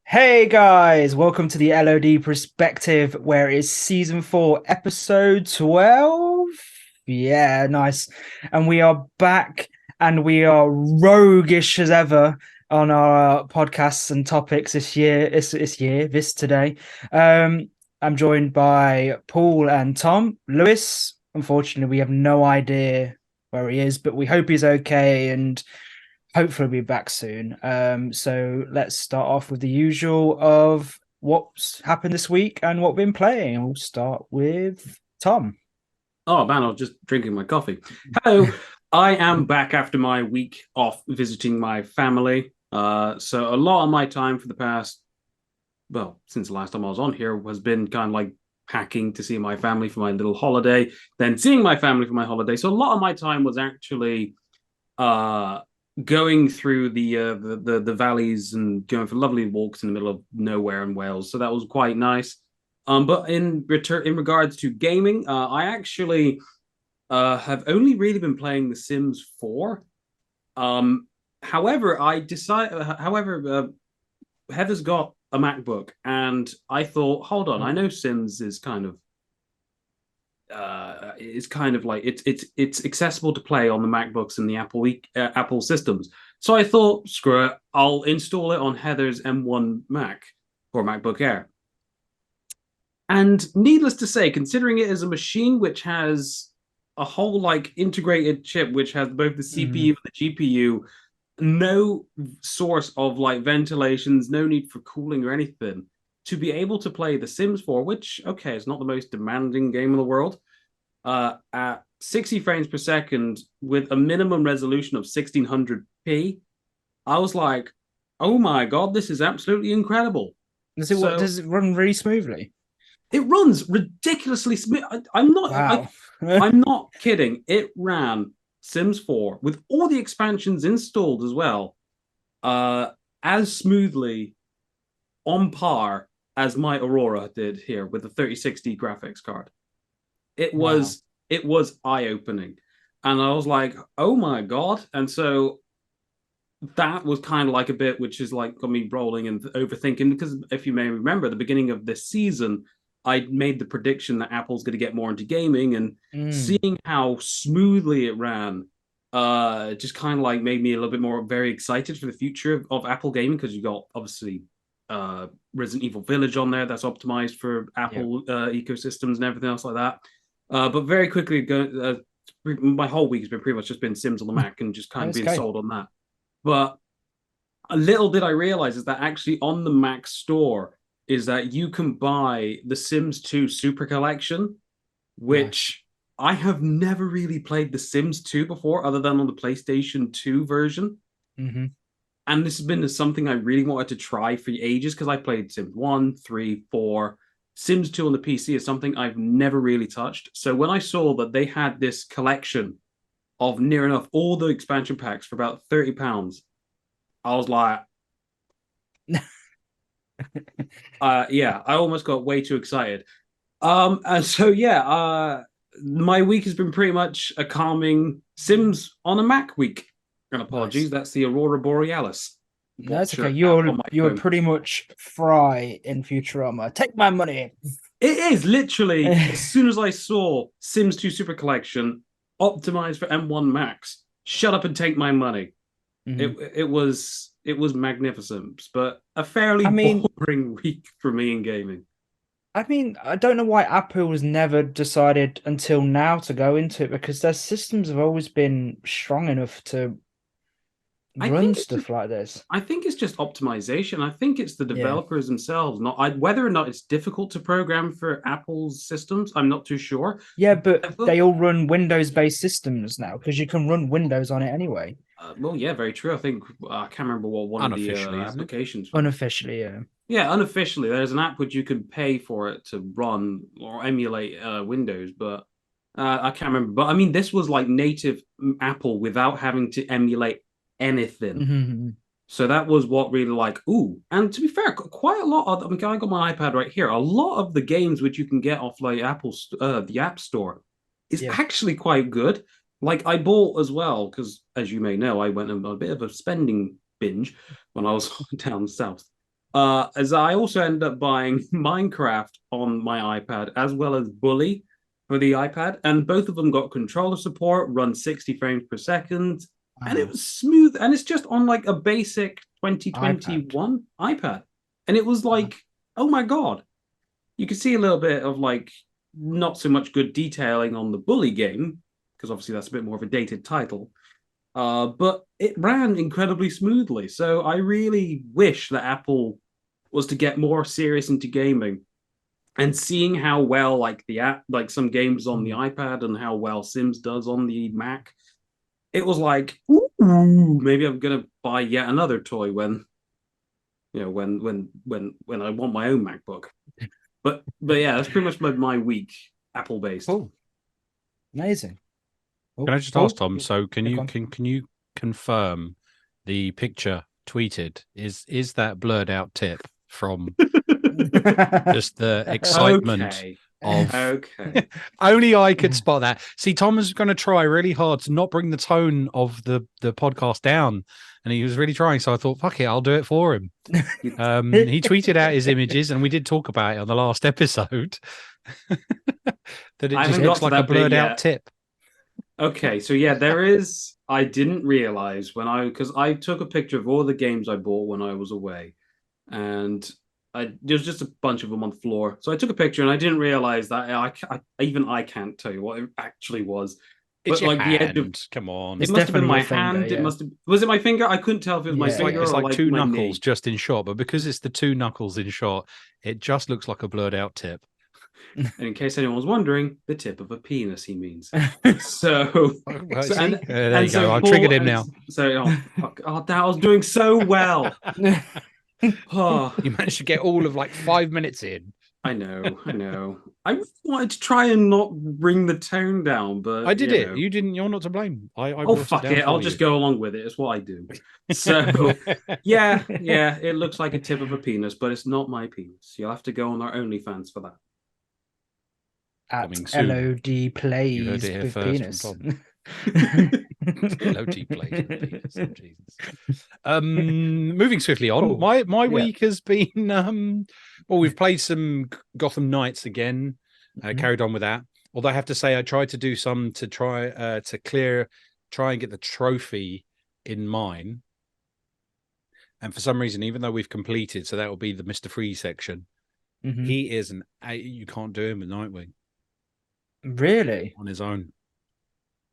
Hey guys, welcome to the LOD perspective, where it's season 4, episode 12. Yeah, nice. And we are back and we are roguish as ever on our podcasts and topics this today. Um, I'm joined by Paul and Thom. Lewis, unfortunately, we have no idea where he is, but we hope he's okay and hopefully be back soon. So let's start off with the usual of what's happened this week and what we've been playing. We'll start with Thom. Oh man, I was just drinking my coffee. Hello, I am back after my week off visiting my family. So a lot of my time for the past, well, since the last time I was on here, has been kind of like packing to see my family for my little holiday, then seeing my family for my holiday. So a lot of my time was actually uh going through the valleys and going for lovely walks in the middle of nowhere in Wales. So that was quite nice. But in regards to gaming, I actually have only really been playing The Sims 4. Um, however, Heather's got a MacBook, and I thought, hold on, I know Sims is kind of like it's accessible to play on the MacBooks and the Apple systems. So I thought, screw it, I'll install it on Heather's M1 Mac or MacBook Air. And needless to say, considering it is a machine which has a whole like integrated chip which has both the CPU Mhm. and the GPU, no source of like ventilations, no need for cooling or anything, to be able to play The Sims 4, which okay, is not the most demanding game in the world, at 60 frames per second with a minimum resolution of 1600p, I was like, oh my god, this is absolutely incredible. So Does it run really smoothly? it runs ridiculously smooth. I'm not. Wow. I'm not kidding. It ran Sims 4 with all the expansions installed as well, uh, as smoothly on par as my Aurora did here with the 3060 graphics card. It Wow. was it was eye opening, and I was like, oh my god! And so that was kind of like a bit which is like got me rolling and overthinking, because if you may remember the beginning of this season, I made the prediction that Apple's going to get more into gaming, and Mm. seeing how smoothly it ran just kind of like made me a little bit more very excited for the future of Apple gaming, because you got obviously Resident Evil Village on there that's optimized for Yeah. Apple ecosystems and everything else like that. But very quickly my whole week has been pretty much just been Sims on the Mac and just kind of That's being okay. sold on that. But a little did I realize is that actually on the Mac store is that you can buy the Sims 2 Super Collection, Nice. which I have never really played the Sims 2 before, other than on the PlayStation 2 version. Hmm. And this has been something I really wanted to try for ages, because I played Sims 1, 3, 4. Sims 2 on the PC is something I've never really touched. So when I saw that they had this collection of near enough all the expansion packs for about £30, I was like, yeah, I almost got way too excited. And so yeah, my week has been pretty much a calming Sims on a Mac week. And Nice. apologies, that's the Aurora Borealis That's okay. Watcher app on my You're phone. pretty much Fry in Futurama. Take my money. It is literally as soon as I saw Sims 2 Super Collection optimized for M1 Max, shut up and take my money. Mhm. It was magnificent, but a fairly I mean, boring week for me in gaming. I don't know why Apple has never decided until now to go into it, because their systems have always been strong enough to I run think it's stuff like this. I think it's just optimization. I think it's the Yeah. developers themselves, not whether or not it's difficult to program for Apple's systems. I'm not too sure. Yeah, but I thought, they all run Windows-based systems now because you can run Windows on it anyway. well, yeah, very true. I think I can't remember what one of the Unofficially, isn't it? applications was. Unofficially, yeah. Yeah, unofficially, there's an app which you can pay for it to run or emulate Windows, but I can't remember. But I mean, this was like native Apple without having to emulate anything. Mhm. So that was what really like, ooh. And to be fair, quite a lot of, I mean, I got my iPad right here. A lot of the games which you can get off like the App Store is Yeah. actually quite good. Like I bought as well, because as you may know, I went on a bit of a spending binge when I was down south. As I also ended up buying Minecraft on my iPad as well as Bully for the iPad, and both of them got controller support, run 60 frames per second, and it Wow. was smooth. And it's just on like a basic iPad. 2021 iPad, and it was like, oh my god, you could see a little bit of like not so much good detailing on the Bully game because obviously that's a bit more of a dated title. But it ran incredibly smoothly. So I really wish that Apple was to get more serious into gaming and seeing how well like the app, like some games on the iPad and how well Sims does on the Mac. It was like, ooh, maybe I'm gonna buy yet another toy when when I want my own MacBook. But yeah, that's pretty much my week Apple based. Cool. Amazing. Can Oh, I just ask Paul? Tom? So can Click you on. can you confirm the picture tweeted is that blurred out tip from just the excitement Okay. of Okay. only I could spot that. See, Tom was going to try really hard to not bring the tone of the podcast down, and he was really trying. So I thought, fuck it, I'll do it for him. He tweeted out his images, and we did talk about it on the last episode. That it I just haven't looks got to like a that bit blurred out yet. tip. Okay, so yeah, there is. I didn't realize because I took a picture of all the games I bought when I was away, and there's just a bunch of them on the floor. So I took a picture, and I didn't realize that even I can't tell you what it actually was. It's But your like the edge of hand. Come on. it It's must have been definitely my your finger, hand. It yeah. must have was it my finger? I couldn't tell if it was my Yeah, It's like finger it's or like like two my knuckles knee. just in shot, but because it's the two knuckles in shot, it just looks like a blurred out tip. And in case anyone was wondering, the tip of a penis he means. So, Well, so see, there and you go. so I've Paul triggered him and now. so oh fuck oh that I was doing so well. Oh, You managed to get all of like 5 minutes in. I know. I wanted to try and not bring the tone down, but I did you it. know. You didn't. You're not to blame. I Oh brought it fuck down it! for I'll you. just go along with it. It's what I do. So yeah, it looks like a tip of a penis, but it's not my penis. You'll have to go on our OnlyFans for that. At Coming soon. LOD You heard plays it here with first penis. from Tom. LOT plays with penis. Oh, Jesus. Moving swiftly on. Cool. My Yeah. week has been well, we've played some Gotham Knights again. Carried on with that. Although I have to say I tried to do some to try and get the trophy in mine. And for some reason, even though we've completed, so that will be the Mr. Freeze section, he is you can't do him with Nightwing Really? on his own.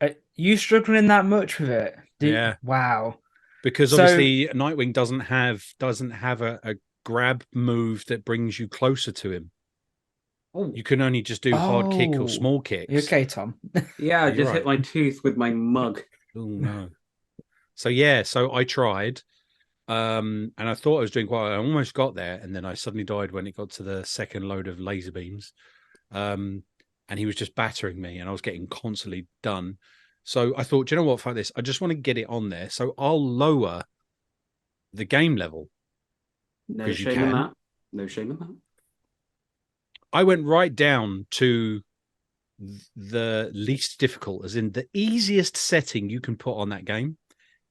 Are you struggling that much with it? Yeah. Wow. Because So- obviously Nightwing doesn't have a grab move that brings you closer to him. Oh, You can only just do hard kick or small kicks. You okay, Tom? yeah, I You're just right. hit my tooth with my mug. Oh no. So I tried. And I thought I was doing quite well. I almost got there, and then I suddenly died when it got to the second load of laser beams. And he was just battering me, and I was getting constantly done. So I thought, do you know what, fuck this. I just want to get it on there. So I'll lower the game level. No 'Cause you shame in can. that. No shame in that. I went right down to the least difficult, as in the easiest setting you can put on that game,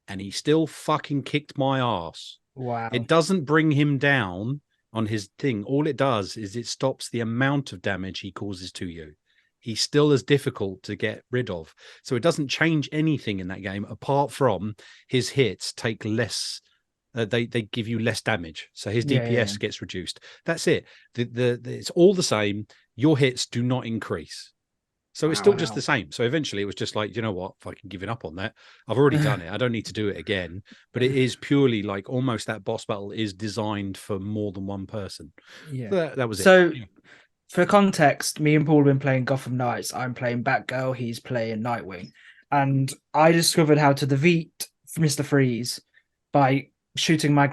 and he still fucking kicked my ass. Wow. It doesn't bring him down on his thing. All it does is it stops the amount of damage he causes to you. He's still as difficult to get rid of. So it doesn't change anything in that game apart from his hits take less. They give you less damage, so his DPS gets reduced. That's it. It's all the same. Your hits do not increase, so it's still just the same. So eventually, it was just like, you know what? Fucking giving up on that. I've already done it. I don't need to do it again. But it is purely like almost that boss battle is designed for more than one person. Yeah, that was it. So, for context, me and Paul have been playing Gotham Knights. I'm playing Batgirl. He's playing Nightwing, and I discovered how to defeat Mr. Freeze by shooting my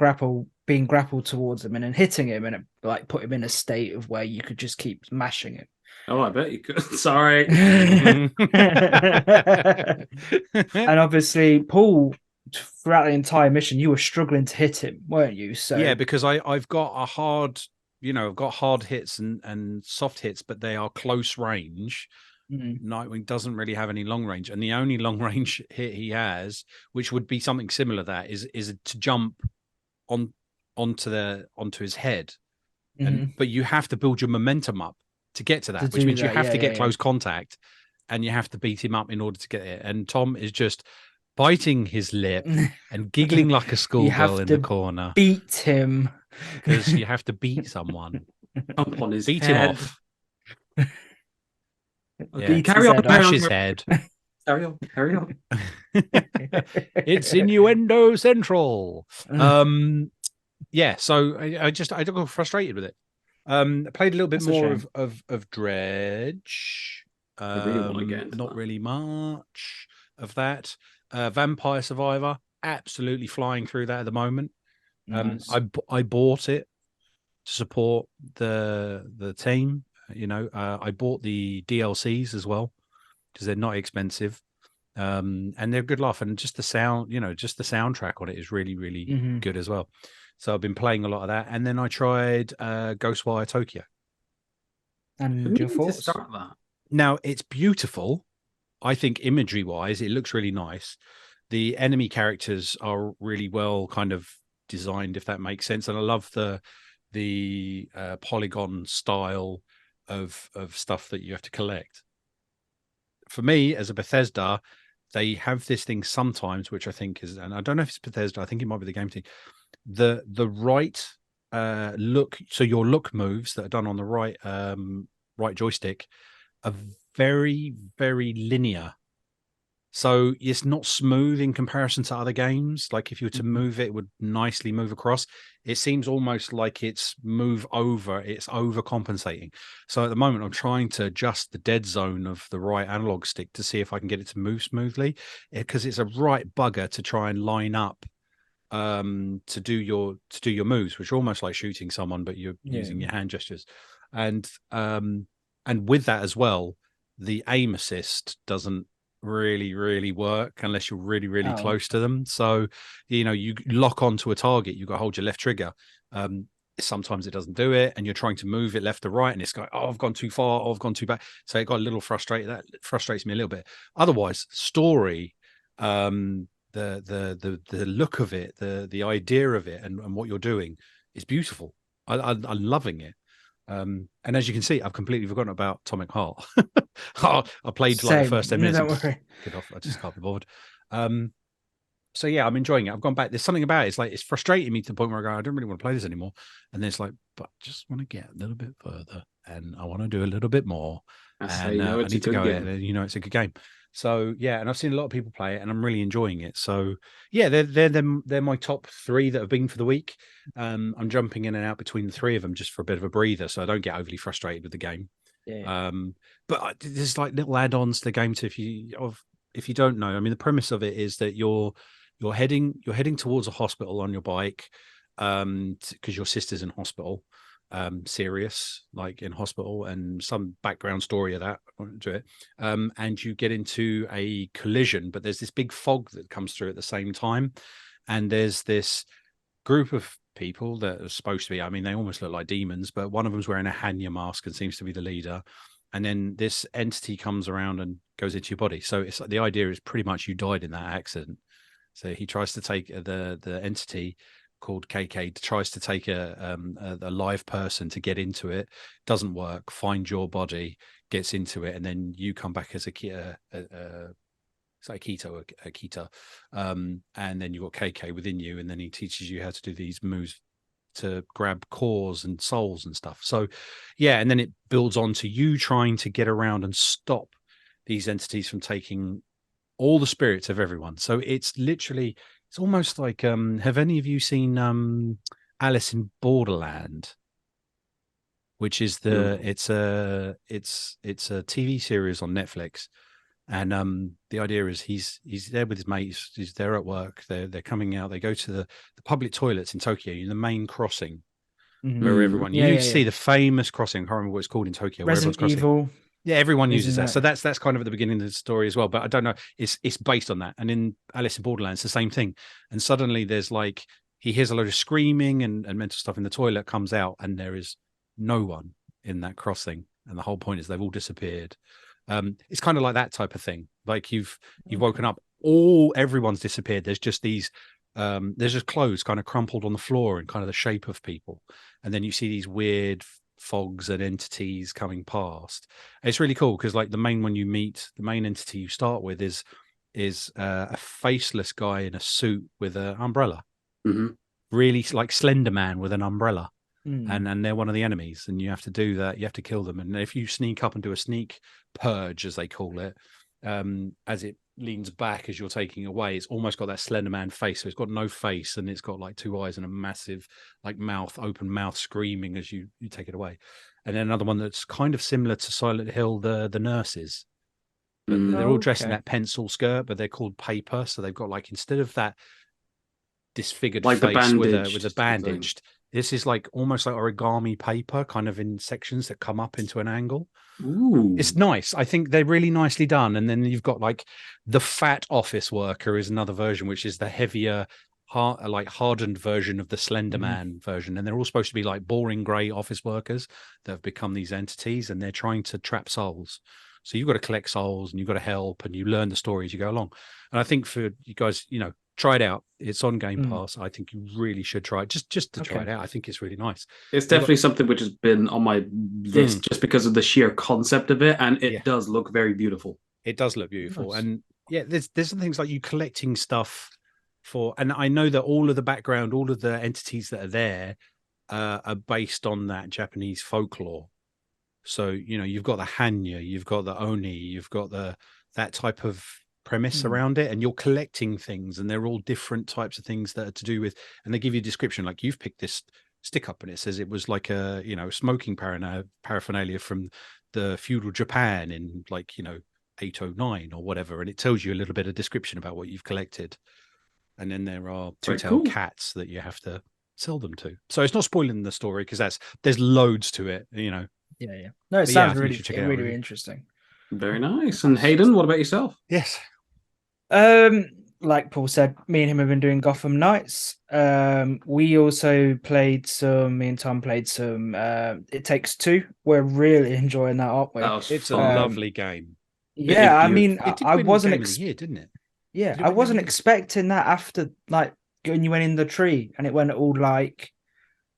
being grappled towards him and then hitting him, and it like put him in a state of where you could just keep smashing him. Oh, I bet you could. Sorry. And obviously, Paul, throughout the entire mission, you were struggling to hit him, weren't you? So yeah, because I've got a hard, I've got hard hits and soft hits, but they are close range. Nightwing doesn't really have any long range, and the only long range hit he has, which would be something similar to that, is to jump onto his head. But you have to build your momentum up to get to that, which means you have to get close contact, and you have to beat him up in order to get it. And Thom is just biting his lip and giggling like a schoolgirl in the corner. Beat him because you have to beat someone. Up on his beat head. him off. Okay, Yeah. carry on. Bash his head. Carry on. It's innuendo central. Yeah, so I got frustrated with it. I played a little bit more of Dredge. I really want to get into not that. really much of that. Vampire Survivor, absolutely flying through that at the moment. Nice. I bought it to support the team. I bought the DLCs as well because they're not expensive. And they're good laugh, and just the sound, just the soundtrack on it is really, really good as well. So I've been playing a lot of that, and then I tried Ghostwire Tokyo. And your thoughts? Start that. Now it's beautiful. I think imagery-wise, it looks really nice. The enemy characters are really well kind of designed, if that makes sense, and I love the polygon style of stuff that you have to collect. For me, as a Bethesda, they have this thing sometimes, which I think is, and I don't know if it's Bethesda, I think it might be the game team, the right look. So your look moves that are done on the right joystick are very, very linear. So it's not smooth in comparison to other games. Like if you were to move it, it would nicely move across. It seems almost like it's overcompensating. So at the moment, I'm trying to adjust the dead zone of the right analog stick to see if I can get it to move smoothly, because it's a right bugger to try and line up to do your moves, which are almost like shooting someone, but you're using your hand gestures. And with that as well, the aim assist doesn't really work unless you're really close to them. So you lock onto a target, you've got to hold your left trigger. Sometimes it doesn't do it, and you're trying to move it left to right, and it's like, I've gone too far, I've gone too back. So it got a little frustrated. That frustrates me a little bit. Otherwise, story, the look of it, the idea of it, and what you're doing is beautiful. I'm loving it. And as you can see, I've completely forgotten about Atomic Heart. I played like the first 10 minutes. Don't worry. Get off. I just can't be bothered. So yeah, I'm enjoying it. I've gone back. There's something about it. It's like it's frustrating me to the point where I go, I don't really want to play this anymore. And then it's like, but I just want to get a little bit further, and I want to do a little bit more. I need to go in. It's a good game. So yeah, and I've seen a lot of people play it, and I'm really enjoying it. So yeah, they're my top 3 that have been for the week. I'm jumping in and out between the 3 of them just for a bit of a breather, so I don't get overly frustrated with the game. Yeah. But there's like little add-ons to the game too. If you don't know, I mean, the premise of it is that you're heading towards a hospital on your bike, because your sister's in hospital. Serious, like in hospital, and some background story of that to it. And you get into a collision, but there's this big fog that comes through at the same time, and there's this group of people that are supposed to be, I mean, they almost look like demons, but one of them's wearing a Hanya mask and seems to be the leader. And then this entity comes around and goes into your body. So it's the idea is pretty much you died in that accident. So he tries to take the entity called KK, tries to take a live person to get into it, doesn't work, finds your body, gets into it, and then you come back as Kita, and then you've got KK within you, and then he teaches you how to do these moves to grab cores and souls and stuff. So yeah, and then it builds on to you trying to get around and stop these entities from taking all the spirits of everyone. So it's almost like have any of you seen Alice in Borderland, which is it's a TV series on Netflix. And the idea is he's there with his mates, he's there at work, they're coming out, they go to the public toilets in Tokyo, the main crossing, where everyone see the famous crossing, I can't remember what it's called in Tokyo, Resident Evil. Yeah, everyone uses that. So that's kind of at the beginning of the story as well. But I don't know, it's based on that. And in Alice in Borderland, it's the same thing. And suddenly there's like, he hears a load of screaming and mental stuff in the toilet, comes out, and there is no one in that crossing. And the whole point is they've all disappeared. It's kind of like that type of thing. Like you've woken up, everyone's disappeared. There's just these there's just clothes kind of crumpled on the floor in kind of the shape of people, and then you see these weird fogs and entities coming past. It's really cool because like the main one you meet, the main entity you start with is a faceless guy in a suit with an umbrella. Really like Slender Man with an umbrella. And they're one of the enemies, and you have to do that. You have to kill them, and if you sneak up and do a sneak purge, as they call it, as it leans back as you're taking away, it's almost got that Slender Man face. So it's got no face, and it's got like two eyes and a massive like mouth, open mouth, screaming as you take it away. And then another one that's kind of similar to Silent Hill, the nurses. But they're all dressed in that pencil skirt, but they're called paper. So they've got like, instead of that disfigured like face the with bandaged a bandaged. This is like almost like origami paper, kind of in sections that come up into an angle. Ooh. It's nice. I think they're really nicely done. And then you've got like the fat office worker is another version, which is the heavier, like hardened version of the Slender Man version. And they're all supposed to be like boring grey office workers that have become these entities, and they're trying to trap souls. So you've got to collect souls, and you've got to help, and you learn the story as you go along. And I think for you guys, try it out. It's on Game Pass. I think you really should try it just to try it out. I think it's really nice. It's definitely something which has been on my list just because of the sheer concept of it, and it does look very beautiful. It does look beautiful. Nice. And there's some things like you collecting stuff for, and I know that all of the background, all of the entities that are there are based on that Japanese folklore. So, you've got the Hanya, you've got the Oni, you've got that type of premise around it, and you're collecting things, and they're all different types of things that are to do with, and they give you a description, like you've picked this stick up and it says it was like a smoking paraphernalia from the feudal Japan in 809 or whatever, and it tells you a little bit of description about what you've collected. And then there are two-tailed cats that you have to sell them to. So it's not spoiling the story because there's loads to it. No, it sounds really really interesting. Very nice. And Hayden, what about yourself? Yes. Like Paul said, me and him have been doing Gotham Knights. We also played some. Me and Thom played some. It Takes Two. We're really enjoying that, aren't we? It's a lovely game. Yeah, I mean, I wasn't didn't it? Yeah, I wasn't expecting that after when you went in the tree and it went all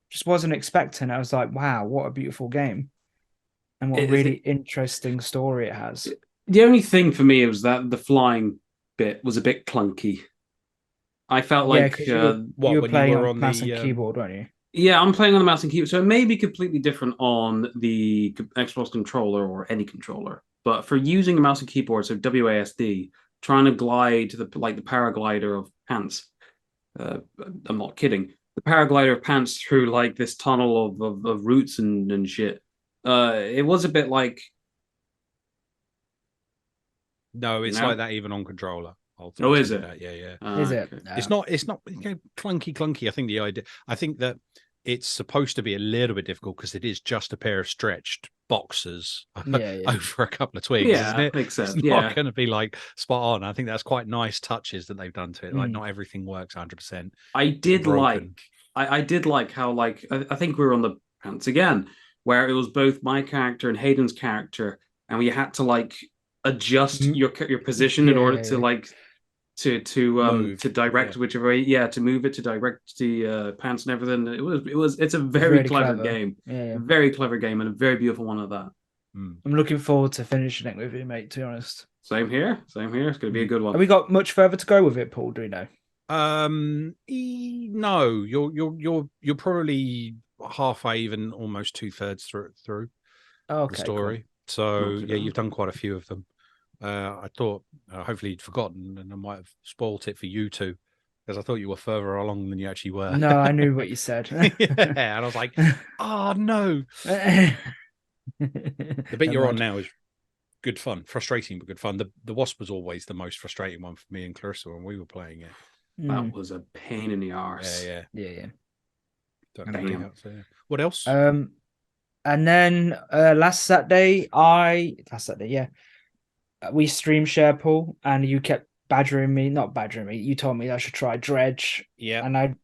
just wasn't expecting it. I was like, wow, what a beautiful game. And what a really interesting story it has. The only thing for me was that the flying bit was a bit clunky. I felt like you were playing on mouse and keyboard, weren't you? Yeah, I'm playing on the mouse and keyboard, so it may be completely different on the Xbox controller or any controller. But for using a mouse and keyboard, so WASD, trying to glide to the paraglider of pants. I'm not kidding. The paraglider of pants through this tunnel of roots and shit. It was a bit like. No, it's like that even on controller. Oh, is it? Yeah. Is it? No. It's not clunky. I think that it's supposed to be a little bit difficult because it is just a pair of stretched boxers over a couple of twigs, isn't it? Makes sense. It's not going to be spot on. I think that's quite nice touches that they've done to it. Not everything works 100%. I did like how I think we were on the pants again, where it was both my character and Hayden's character, and we had to adjust your position in order to to direct whichever way, to move it, to direct the pants and everything. It's a very clever game. Very clever game, and a very beautiful one at that. I'm looking forward to finishing it with you, mate, to be honest. Same here. It's going to be a good one. Have we got much further to go with it, Paul? Do you know? No, you're probably halfway, even almost 2/3 through the story. Cool. So you've done quite a few of them. I thought hopefully you'd forgotten, and I might have spoilt it for you two, because I thought you were further along than you actually were. No, I knew what you said. And I was like, oh no. The bit you're on now is good fun, frustrating but good fun. The wasp was always the most frustrating one for me and Clarissa when we were playing it. That was a pain in the arse. Yeah. What else? And then last Saturday, we stream share, Paul, and you kept not badgering me. You told me I should try Dredge. Yeah. And I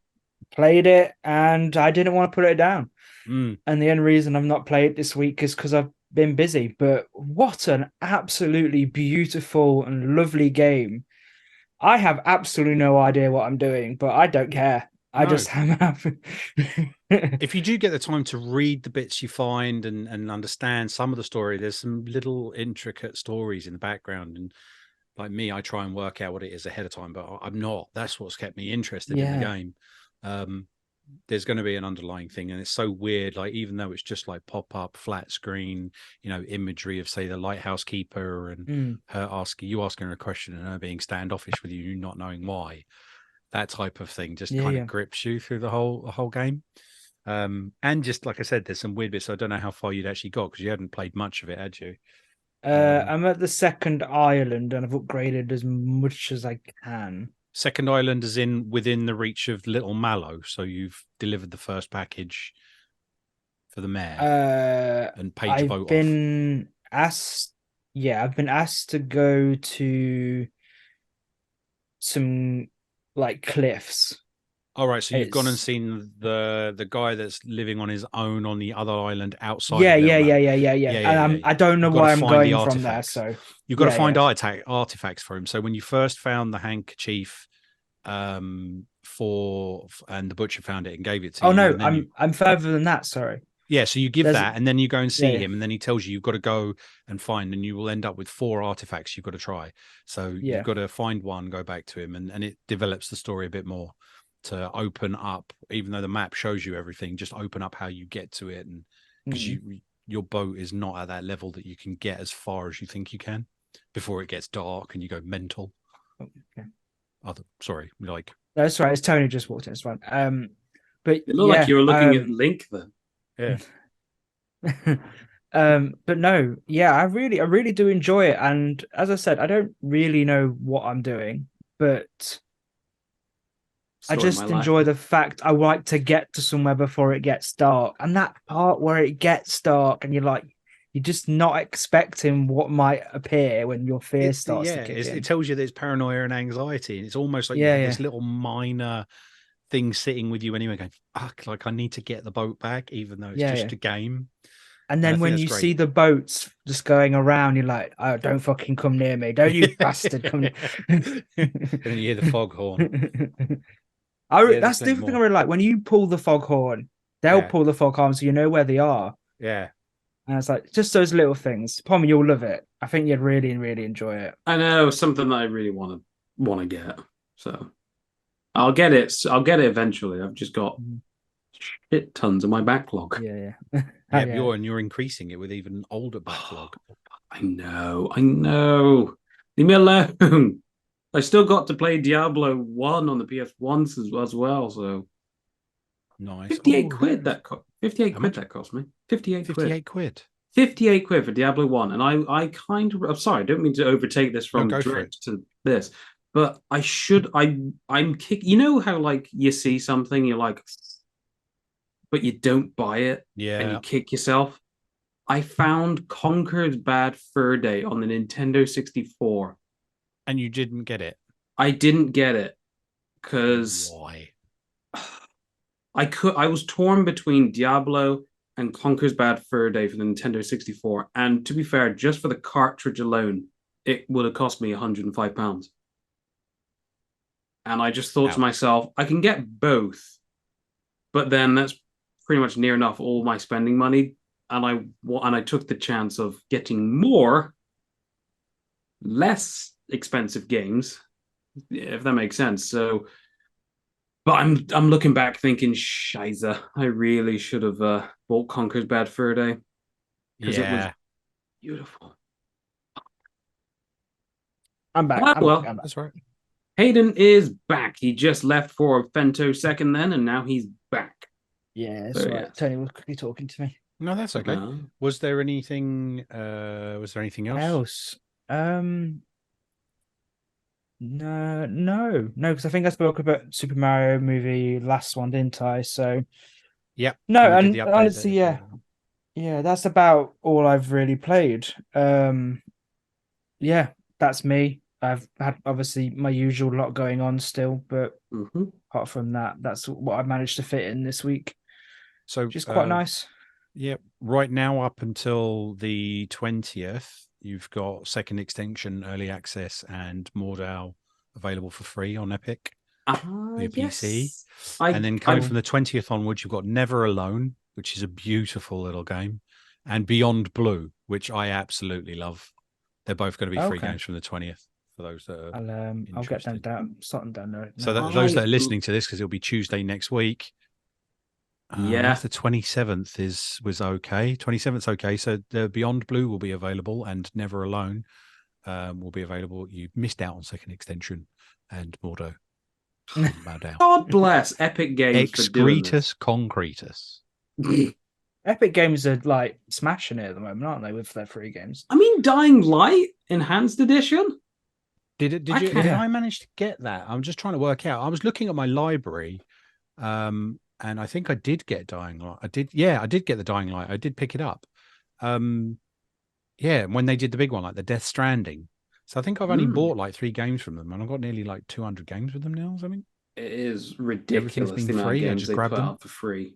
played it, and I didn't want to put it down. And the only reason I've not played it this week is because I've been busy, but what an absolutely beautiful and lovely game. I have absolutely no idea what I'm doing, but I don't care. I No. just have. If you do get the time to read the bits you find and understand some of the story, there's some little intricate stories in the background. And like me, I try and work out what it is ahead of time, but I'm not. That's what's kept me interested in the Yeah. game. There's going to be an underlying thing, and it's so weird. Like, even though it's just like pop up, flat screen, imagery of, say, the lighthouse keeper and her asking her a question and her being standoffish with you, not knowing why. That type of thing just kind of grips you through the whole game. And just like I said, there's some weird bits. So I don't know how far you'd actually got because you hadn't played much of it, had you? I'm at the second island and I've upgraded as much as I can. Second island is within the reach of Little Mallow, so you've delivered the first package for the mayor and paid your vote I've been asked. Yeah, I've been asked to go to some like cliffs. All right, so you've gone and seen the guy that's living on his own on the other island outside. Yeah, of Little Mallow. And I don't know why I'm going from there. So you've got to find artifacts for him. So when you first found the handkerchief, and the butcher found it and gave it to you. Oh no, I'm further than that. Sorry. Yeah, so you give that, and then you go and see him, and then he tells you you've got to go and find, and you will end up with 4 artifacts you've got to try. So you've got to find one, go back to him, and it develops the story a bit more to open up, even though the map shows you everything, just open up how you get to it. And because your boat is not at that level that you can get as far as you think you can before it gets dark and you go mental. Okay. Sorry, like that's right. It's Tony just walked in. It's fine. But it looked like you were looking at Link then. Yeah. But no, yeah, I really do enjoy it. And as I said, I don't really know what I'm doing, but I just enjoy the fact I like to get to somewhere before it gets dark. And that part where it gets dark and you're just not expecting what might appear when your fear starts to kick in. It tells you there's paranoia and anxiety, and it's almost like this little minor thing sitting with you anyway, going, fuck, like I need to get the boat back, even though it's just a game. And then when you see the boats just going around, you're like, oh, don't fucking come near me. Don't you bastard come near. And then you hear the foghorn. That's the thing I really like. When you pull the foghorn, they'll pull the foghorn so you know where they are. Yeah. And it's like just those little things. Pommy, you'll love it. I think you'd really, really enjoy it. I know, something that I really want to get. So I'll get it. I'll get it eventually. I've just got shit tons of my backlog. Yeah. You're increasing it with even an older backlog. I know. Leave me alone. I still got to play Diablo 1 on the PS1 as well. So nice. 58 quid that cost. 58 quid that cost me. 58 quid. 58 quid for Diablo 1. And I kind of, I'm sorry, I don't mean to overtake this from Dredge to this, but I'm kicking. You know how like you see something, you're like, but you don't buy it, and you kick yourself. I found Conker's Bad Fur Day on the Nintendo 64. And you didn't get it? I didn't get it because why? I was torn between Diablo and Conker's Bad Fur Day for the Nintendo 64. And to be fair, just for the cartridge alone, it would have cost me £105. And I just thought to myself, I can get both, but then that's pretty much near enough all my spending money. And I took the chance of getting more, less expensive games, if that makes sense. So, but I'm looking back thinking, Shiza, I really should have bought Conker's Bad Fur Day because it was beautiful. I'm back. I'm back. That's right. Hayden is back. He just left for a femtosecond then, and now he's back. Yeah, that's right. Yeah. Tony was quickly talking to me. No, that's okay. Was there anything? Was there anything else? No, because I think I spoke about Super Mario movie last one, didn't I? So yeah. No, and honestly, yeah, that's about all I've really played. Yeah, that's me. I've had obviously my usual lot going on still, but apart from that, that's what I managed to fit in this week. So which is quite nice. Yep. Right now, up until the 20th, you've got second extension, early access, and Mordau available for free on Epic for your PC. Yes. And then coming Cool. from the 20th onwards, you've got Never Alone, which is a beautiful little game, and Beyond Blue, which I absolutely love. They're both going to be free Okay. games from the 20th for those that are I'll get them interested. down, start them down there. So now. those that are listening to this, because it'll be Tuesday next week. Yeah. If the 27th was okay, 27th's okay. So the Beyond Blue will be available, and Never Alone will be available. You missed out on second extension and Mordo. Bow down. God bless Epic Games for doing Excretus concretus. this. Epic Games are like smashing it at the moment, aren't they, with their free games? I mean, Dying Light Enhanced Edition. Did I manage to get that? I'm just trying to work out. I was looking at my library, and I think I did get Dying Light. I did get the Dying Light. I did pick it up. Yeah, when they did the big one, like the Death Stranding. So I think I've only bought like 3 games from them, and I've got nearly like 200 games with them now or something. It is ridiculous Everything's the been amount free, I of games just they grabbed put them. out for free.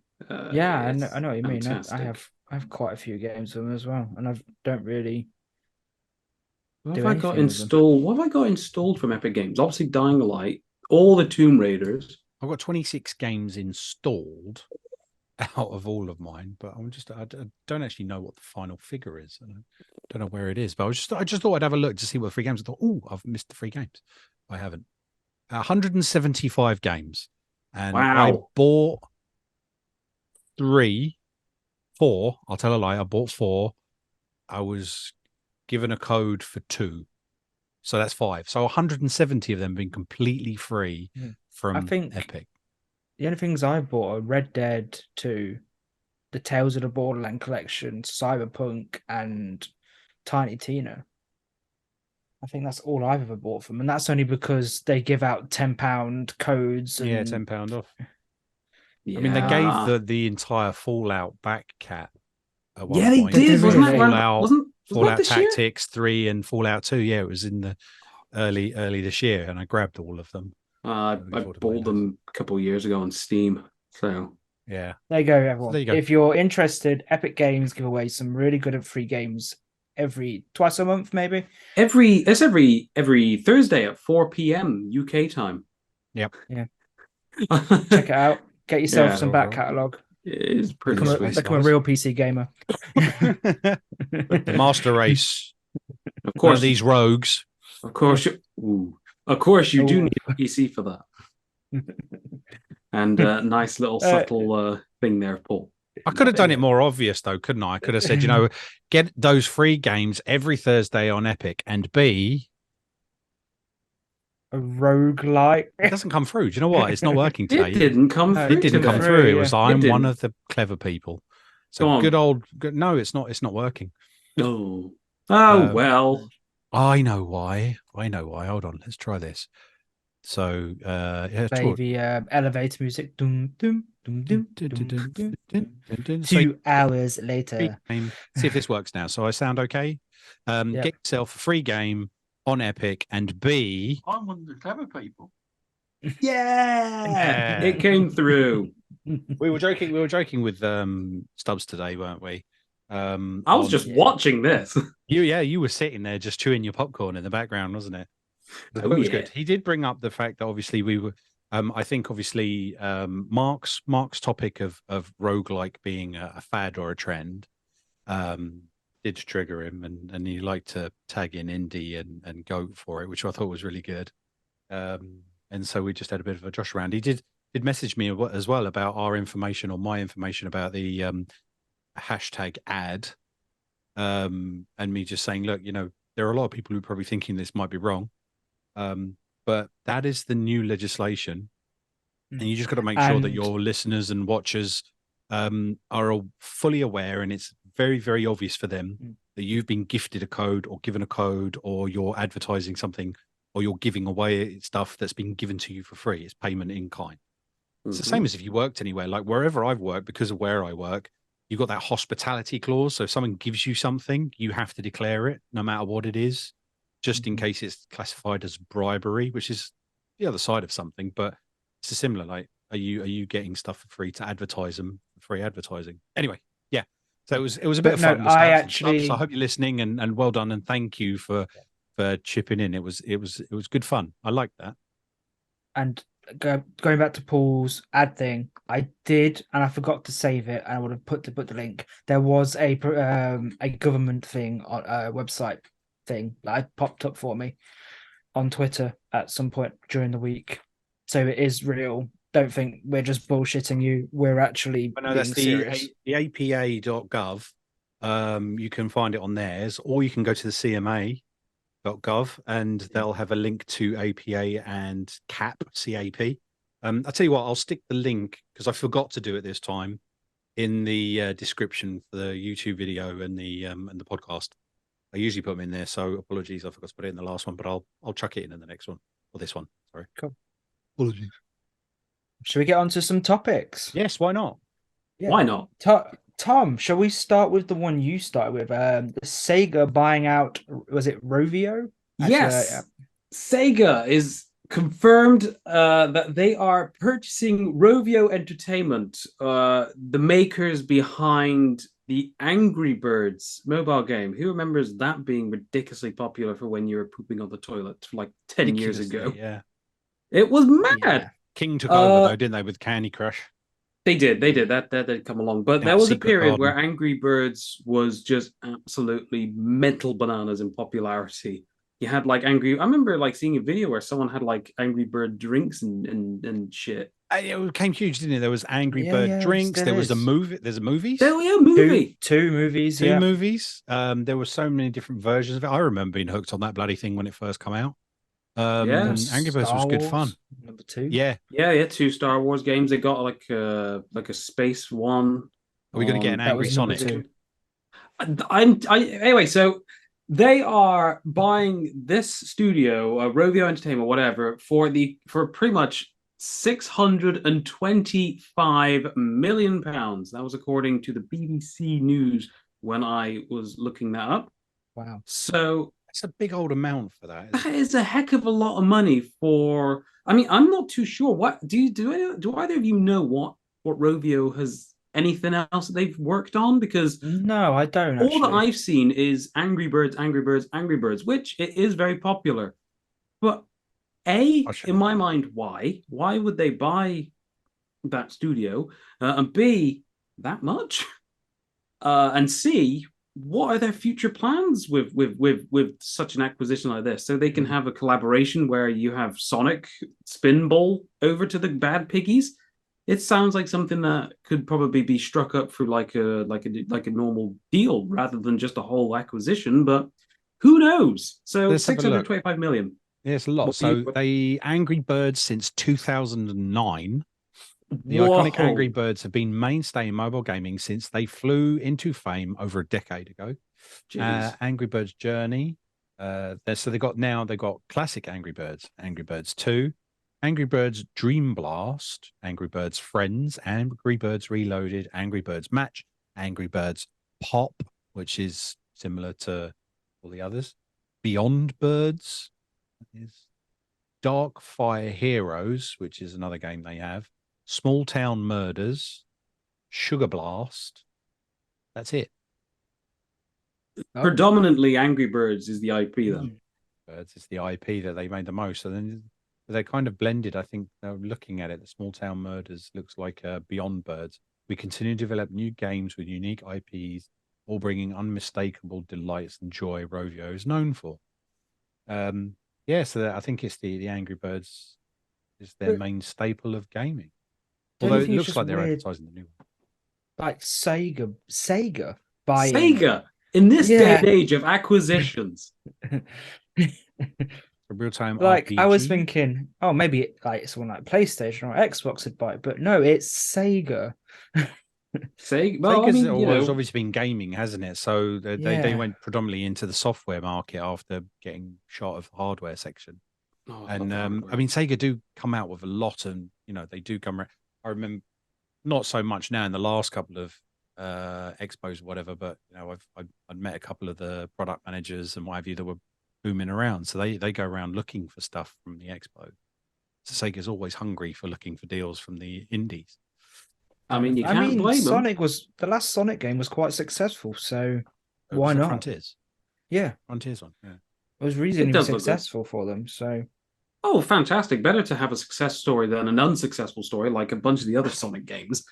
Yeah, I it's know what you mean. I fantastic. have quite a few games of them as well, and I don't really. What do have I got anything with them. installed? What have I got installed from Epic Games? Obviously, Dying Light, all the Tomb Raiders. I've got 26 games installed out of all of mine, but I don't actually know what the final figure is. I don't know where it is, but I just thought I'd have a look to see what the free games. I thought, oh, I've missed the free games. I haven't. 175 games, and I Wow. bought 4. I'll tell a lie. I bought 4. I was given a code for 2, so that's 5. So 170 of them been completely free from I think Epic. the only things I've bought are Red Dead 2, the Tales of the Borderland collection, Cyberpunk, and Tiny Tina. I think that's all I've ever bought from, and that's only because they give out £10 codes. And... Yeah, £10 off. Yeah. I mean, they gave the entire Fallout back cat. At one Yeah, they point. did. Wasn't that Fallout? Fallout that this year? Tactics 3 and Fallout 2. Yeah, it was in the early this year, and I grabbed all of them. I bought them a couple of years ago on Steam. So yeah, there you go, everyone. There you go. If you're interested, Epic Games give away some really good free games twice a month, maybe. every Thursday at 4 p.m. UK time. Yep. Yeah. Check it out. Get yourself Yeah, some back catalogue. It's pretty Become sweet. a real PC gamer. The Master Race. Of course, these rogues. Of course, you do need a PC for that. And a nice little subtle thing there, Paul. I could have done it more obvious, though, couldn't I? I could have said, get those free games every Thursday on Epic, and B, a roguelike. It doesn't come through. Do you know what? It's not working today. It didn't come through. It didn't come through. It was I'm one of the clever people. So no, it's not working. Oh. Well. I know why. Hold on, let's try this. So baby elevator music. Dum, dum, dum, dum, dum, dum. 2 hours later. See if this works now. So I sound okay. Get yourself a free game on Epic, and B, I'm one of the clever people. Yeah. It came through. We were joking with Stubbs today, weren't we? I was just watching this. You were sitting there just chewing your popcorn in the background, wasn't it? It was good. He did bring up the fact that obviously we were I think obviously Mark's topic of roguelike being a fad or a trend did trigger him, and he liked to tag in indie and go for it, which I thought was really good. And so we just had a bit of a josh around. He did message me as well about our information or my information about the hashtag ad, and me just saying, look, there are a lot of people who are probably thinking this might be wrong, but that is the new legislation, and you just got to make sure that your listeners and watchers are all fully aware, and it's very, very obvious for them that you've been gifted a code or given a code, or you're advertising something, or you're giving away stuff that's been given to you for free. It's payment in kind. It's the same as if you worked anywhere, like wherever I've worked, because of where I work, you've got that hospitality clause. So if someone gives you something, you have to declare it no matter what it is, just in case it's classified as bribery, which is the other side of something. But it's similar. Like, are you getting stuff for free to advertise them? Free advertising. Anyway, yeah. So it was a bit But of no, fun. I Nostalgia stuff. actually So I hope you're listening and well done and thank you for chipping in. It was good fun. I liked that. and going back to Paul's ad thing, I did, and I forgot to save it, and I would have put the link. There was a government thing on a website thing that popped up for me on Twitter at some point during the week. So it is real. Don't think we're just bullshitting you. We're actually But no, being that's serious. the apa.gov. You can find it on theirs, or you can go to the CMA.gov and they'll have a link to APA and CAP. I'll tell you what, I'll stick the link because I forgot to do it this time in the description for the YouTube video and the podcast. I usually put them in there, so apologies, I forgot to put it in the last one, but I'll chuck it in the next one or this one. Sorry. Cool. Apologies. Should we get on to some topics? Yes, why not? Yeah. Why not? Tom, shall we start with the one you started with? The Sega buying out, was it Rovio? Yes. Sega is confirmed that they are purchasing Rovio Entertainment, the makers behind the Angry Birds mobile game. Who remembers that being ridiculously popular for when you were pooping on the toilet like 10 years ago? Yeah. It was mad. Yeah. King took over though, didn't they, with Candy Crush? They did. That did come along. But there was a period where Angry Birds was just absolutely mental bananas in popularity. You had like I remember like seeing a video where someone had like Angry Bird drinks and shit. It became huge, didn't it? There was Angry Bird drinks. There was a movie. There's a movies. Oh yeah, movie. Two movies. Two movies. There were so many different versions of it. I remember being hooked on that bloody thing when it first came out. Angry Birds was good fun. Number 2. Yeah. 2 Star Wars games. They got like a space one. Are we going to get an Angry Sonic? Anyway, so they are buying this studio, Rovio Entertainment, whatever, for pretty much £625 million. That was according to the BBC News when I was looking that up. Wow. So it's a big old amount for that. That is a heck of a lot of money for. I mean, I'm not too sure. What do either of you know what Rovio has anything else that they've worked on? Because no, I don't. All that I've seen is Angry Birds, Angry Birds, Angry Birds, which it is very popular. But in my mind, why? Why would they buy that studio? And B, that much? And C, what are their future plans with such an acquisition like this? So they can have a collaboration where you have Sonic Spinball over to the Bad Piggies. It sounds like something that could probably be struck up through like a normal deal rather than just a whole acquisition. But who knows? So 625 million. Yeah, it's a lot. So they Angry Birds since 2009. The iconic Angry Birds have been mainstay in mobile gaming since they flew into fame over a decade ago. Angry Birds Journey. So they've got classic Angry Birds, Angry Birds 2, Angry Birds Dream Blast, Angry Birds Friends, Angry Birds Reloaded, Angry Birds Match, Angry Birds Pop, which is similar to all the others, Beyond Birds, Dark Fire Heroes, which is another game they have, Small Town Murders, Sugar Blast. That's it. Predominantly Angry Birds is the IP then. Birds is the IP that they made the most. So then they're kind of blended. I think looking at it, the Small Town Murders looks like Beyond Birds. We continue to develop new games with unique IPs, all bringing unmistakable delights and joy Rovio is known for. So I think it's the Angry Birds is their main staple of gaming. Although it looks like they're advertising the new one. Like Sega buying Sega in this day and age of acquisitions. A real-time like RPG. I was thinking, maybe like someone like PlayStation or Xbox would buy it, but no, it's Sega. Sega. Well, Sega's always obviously been gaming, hasn't it? So they went predominantly into the software market after getting shot of the hardware section. I mean, Sega do come out with a lot, and they do come around. I remember not so much now in the last couple of expos or whatever, but I'd met a couple of the product managers and what have you that were booming around. So they go around looking for stuff from the expo. So Sega's always hungry for looking for deals from the indies. I mean, you I can't mean, blame them. the last Sonic game was quite successful, so why Was it not? Frontiers? Yeah, Frontiers one. Yeah. it was It reasonably does look good. successful for them. So Oh, fantastic! Better to have a success story than an unsuccessful story, like a bunch of the other Sonic games.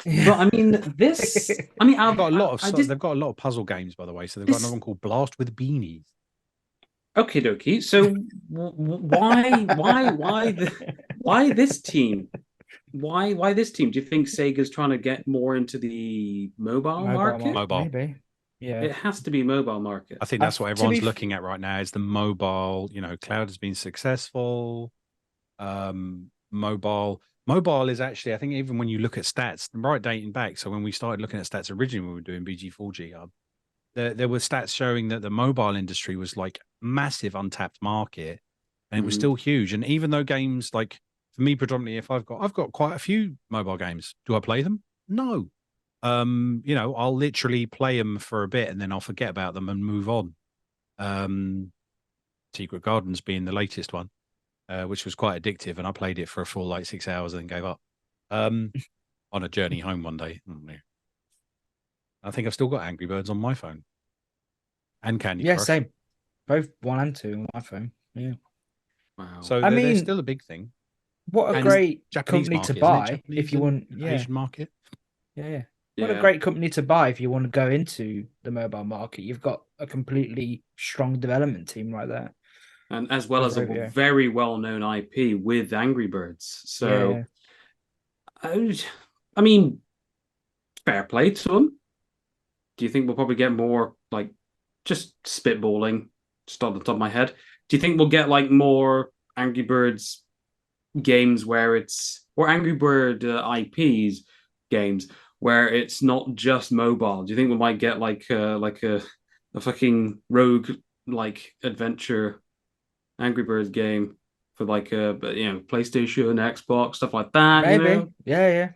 But yeah. I mean, this. I mean, They've got a lot of I just they've got a lot of puzzle games, by the way. So they've got this. another one called Blast with Beanies. Okay, dokie. So why this team? Why this team? Do you think Sega's trying to get more into the mobile Mobile market? market, Mobile. maybe. Yeah. It has to be mobile market. I think I that's what to be everyone's f- looking at right now. Is the mobile? Cloud has been successful. Mobile is actually, I think, even when you look at stats, right dating back. So when we started looking at stats originally, when we were doing BG4G, there were stats showing that the mobile industry was like massive untapped market, and it was Mhm. still huge. And even though games like for me predominantly, if I've got quite a few mobile games, do I play them? No. I'll literally play them for a bit and then I'll forget about them and move on. Secret Gardens being the latest one, which was quite addictive, and I played it for a full like 6 hours and then gave up. On a journey home one day. I think I've still got Angry Birds on my phone and Candy Yeah, Crush. same. Both 1 and 2 on my phone. Yeah. Wow. So I they're mean, still a big thing. what a And great Japanese company to market, isn't it? buy if Japanese you and want. Yeah, Asian market. yeah. What a Yeah. great company to buy if you want to go into the mobile market. You've got a completely strong development team right there. And as well With as a Rovio. very well-known IP with Angry Birds. So, I mean, fair play to them. Do you think we'll probably get more like just spitballing, just on the top of my head? Do you think we'll get like more Angry Birds games where it's or Angry Bird IPs games where it's not just mobile? Do you think we might get like a fucking rogue like adventure Angry Birds game for like PlayStation, Xbox, stuff like that? Maybe. Yeah.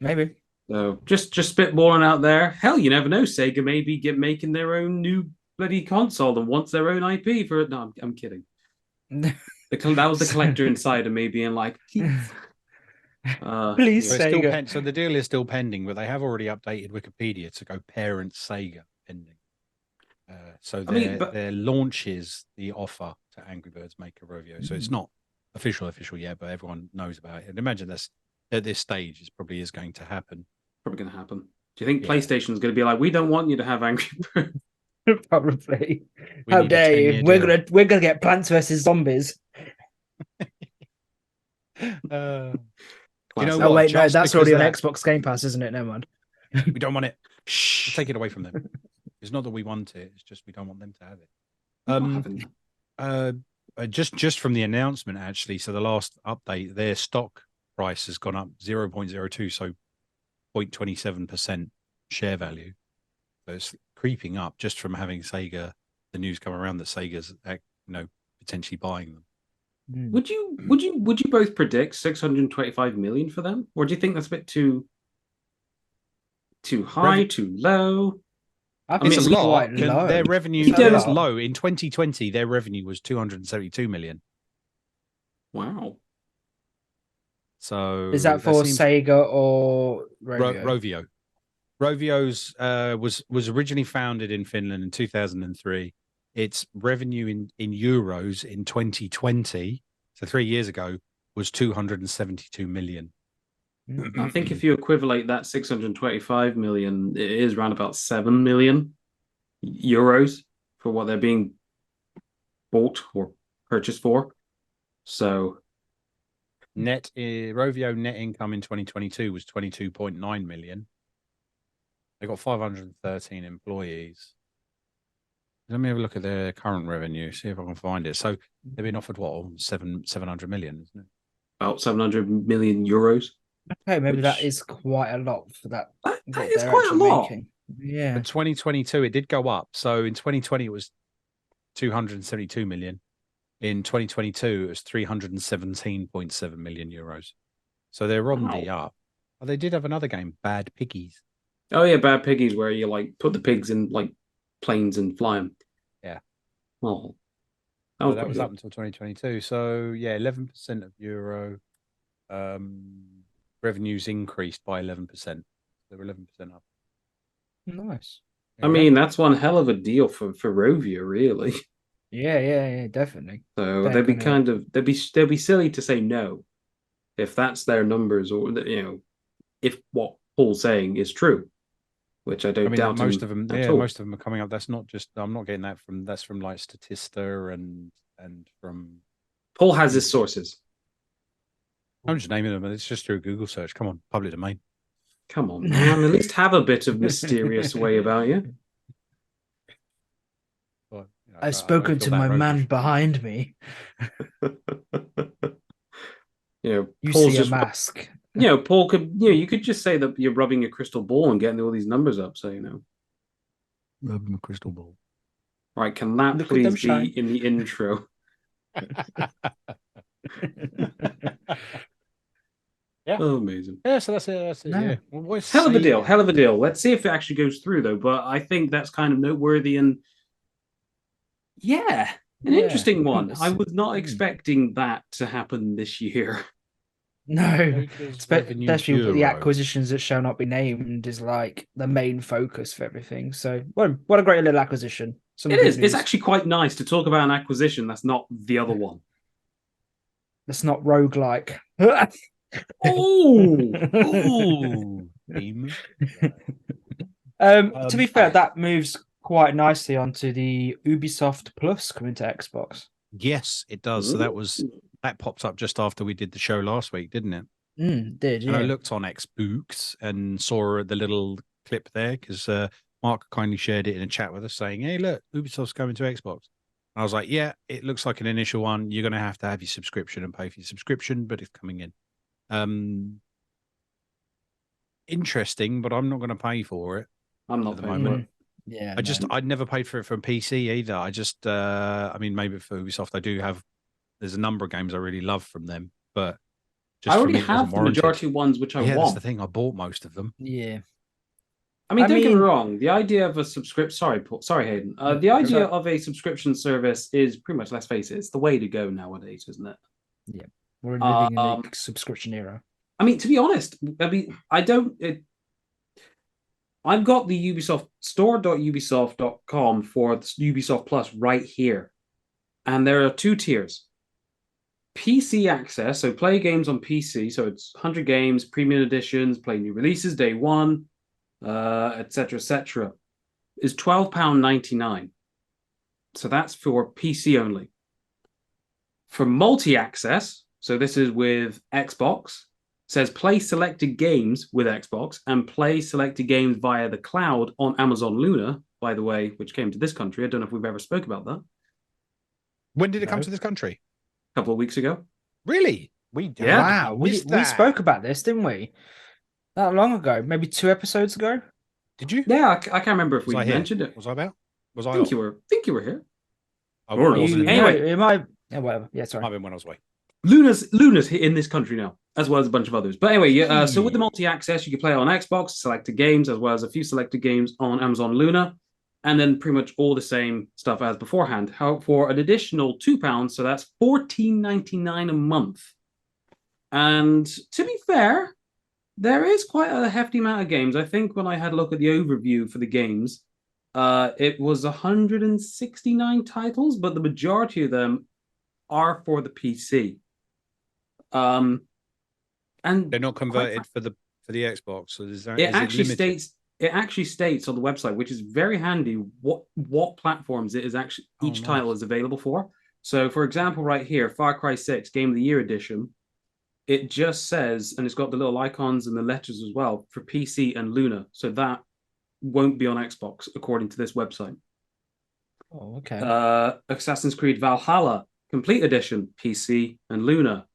Maybe. So just spitballing out there. Hell, you never know. Sega maybe get making their own new bloody console and wants their own IP for it. No, I'm kidding. That was the collector inside of me being like, please. Please, So it's still Sega. so the deal is still pending, but they have already updated Wikipedia to go parent Sega pending. So their launches the offer to Angry Birds Maker Rovio. So it's not official yet, but everyone knows about it. And imagine this at this stage, it probably is going to happen. Probably going to happen. Do you think PlayStation's going to be like, we don't want you to have Angry Birds? Probably. We How need a dare you? 10-year We're gonna get Plants vs Zombies. You know Classic. Oh what? wait, no, Just that's because already on that- Xbox Game Pass, isn't it? Never mind. we don't want it. Shh. Take it away from them. It's not that we want it. It's just we don't want them to have it. Just from the announcement, actually. So the last update, their stock price has gone up 0.02, so 0.27% share value. So it's creeping up just from having Sega. The news come around that Sega's, potentially buying them. Would you both predict 625 million for them, or do you think that's a bit too high, too low? I think It's it's a lot. quite low. Their revenue is low. In 2020, their revenue was 272 million. Wow. So Is that for Sega or Rovio? Rovio? Rovio's was originally founded in Finland in 2003. Its revenue in euros in 2020, so 3 years ago, was 272 million. I think if you equivalent that 625 million, it is around about 7 million euros for what they're being bought or purchased for. So Rovio net income in 2022 was 22.9 million. They got 513 employees. Let me have a look at their current revenue, see if I can find it. So they've been offered what, 700 million, isn't it? about 700 million euros. Okay, maybe that is quite a lot for that. That is quite a lot. Yeah. But 2022, it did go up. So in 2020, it was 272 million. In 2022, it was 317.7 million euros. So they're on the up. Oh, they did have another game, Bad Piggies. Oh yeah, Bad Piggies, where you like put the pigs in like planes and fly them. Yeah. Oh, that was up until 2022. So yeah, 11% of Euro. Revenues increased by 11%. They were 11% up. Nice. I mean, that's one hell of a deal for Rovio, really. Yeah, definitely. So They're they'd be gonna- they'd be silly to say no if that's their numbers, or if what Paul's saying is true, which I don't doubt most him of them, at all. most of them are coming up. That's not just. I'm not getting that from. That's from like Statista and from. Paul has his sources. I'm just naming them, and it's just through a Google search. Come on, public domain. Come on, man. At least have a bit of mysterious way about you. Well, I've spoken to my man behind me. You Paul's see a just mask. Paul could you could just say that you're rubbing a crystal ball and getting all these numbers up, so rubbing a crystal ball. Right, can that Look at them please shine. be in the intro? Yeah. Oh, amazing. Yeah, so that's it. That's it. No. Yeah. Well, Hell of a deal. Hell of a deal. Let's see if it actually goes through, though. But I think that's kind of noteworthy and an interesting one. I was not expecting that to happen this year. No, Revenue especially the Bureau. acquisitions that shall not be named is like the main focus for everything. So, what a great little acquisition. Some It good is. It's news. actually quite nice to talk about an acquisition that's not the other one. That's not roguelike. Ooh. Theme. To be fair, that moves quite nicely onto the Ubisoft Plus coming to Xbox. Yes, it does. So that popped up just after we did the show last week, didn't it? Did, yeah. And I looked on Xbox and saw the little clip there because Mark kindly shared it in a chat with us saying, hey, look, Ubisoft's coming to Xbox. And I was like, yeah, it looks like an initial one. You're going to have your subscription and pay for your subscription, but it's coming in. Interesting, but I'm not going to pay for it. I'm not paying for it. Yeah, I'd never paid for it from PC either. I just, maybe for Ubisoft, there's a number of games I really love from them, but I already have the majority of ones which I want. That's the thing. I bought most of them. Yeah. Don't get me wrong. The idea of a subscription, sorry, Hayden. The idea of a subscription service is pretty much, let's face it, it's the way to go nowadays, isn't it? Yeah. We're living in the subscription era. To be honest, I've got the Ubisoft store.ubisoft.com for Ubisoft Plus right here. And there are two tiers. PC access, so play games on PC, so it's 100 games, premium editions, play new releases day one, etc., is £12.99. So that's for PC only. For multi-access, so this is with Xbox, says play selected games with Xbox and play selected games via the cloud on Amazon Luna, by the way, which came to this country. I don't know if we've ever spoke about that. When did it come to this country? A couple of weeks ago. Really? Wow. We spoke about this, didn't we? Not long ago, maybe 2 episodes ago. Did you? Yeah, I can't remember if we mentioned it. Was I about? I think you were here. Anyway, it might. Yeah, whatever. Yeah, sorry. Might have been when I was away. Luna's in this country now, as well as a bunch of others. But anyway, so with the multi-access, you can play it on Xbox, selected games, as well as a few selected games on Amazon Luna, and then pretty much all the same stuff as beforehand. How for an additional £2, so that's $14.99 a month. And to be fair, there is quite a hefty amount of games. I think when I had a look at the overview for the games, it was 169 titles, but the majority of them are for the PC. And they're not converted for the Xbox. So it actually states on the website, which is very handy, what platforms it is actually each title is available for. So, for example, right here, Far Cry 6 Game of the Year Edition, it just says, and it's got the little icons and the letters as well for PC and Luna. So that won't be on Xbox according to this website. Oh, okay. Assassin's Creed Valhalla Complete Edition, PC and Luna.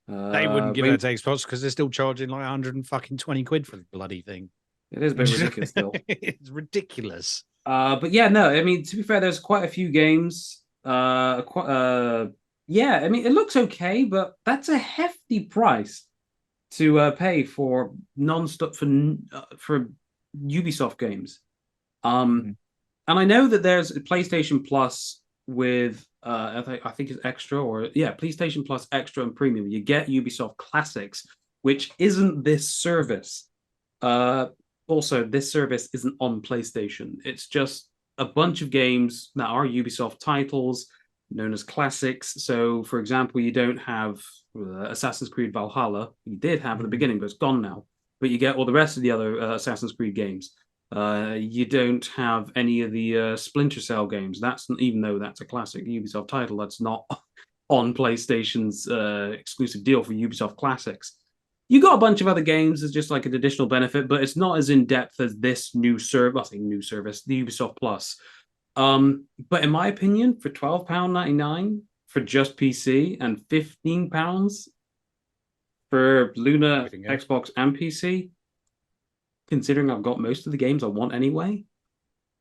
They wouldn't give it to Xbox because they're still charging like 120 quid for the bloody thing. It is a bit ridiculous still. It's ridiculous. But yeah, no, to be fair, there's quite a few games. It looks okay, but that's a hefty price to pay for non-stop for Ubisoft games. And I know that there's a PlayStation Plus with I think it's extra PlayStation Plus extra and premium. You get Ubisoft Classics, which isn't this service. Also, this service isn't on PlayStation. It's just a bunch of games that are Ubisoft titles known as classics. So, for example, you don't have Assassin's Creed Valhalla. You did have at the beginning, but it's gone now. But you get all the rest of the other Assassin's Creed games. You don't have any of the Splinter Cell games. That's even though that's a classic Ubisoft title, that's not on PlayStation's exclusive deal for Ubisoft Classics. You got a bunch of other games as just like an additional benefit, but it's not as in depth as this new service. I think new service, the Ubisoft Plus. But in my opinion, for £12.99 for just PC and £15 for Luna, Xbox, and PC, considering I've got most of the games I want anyway,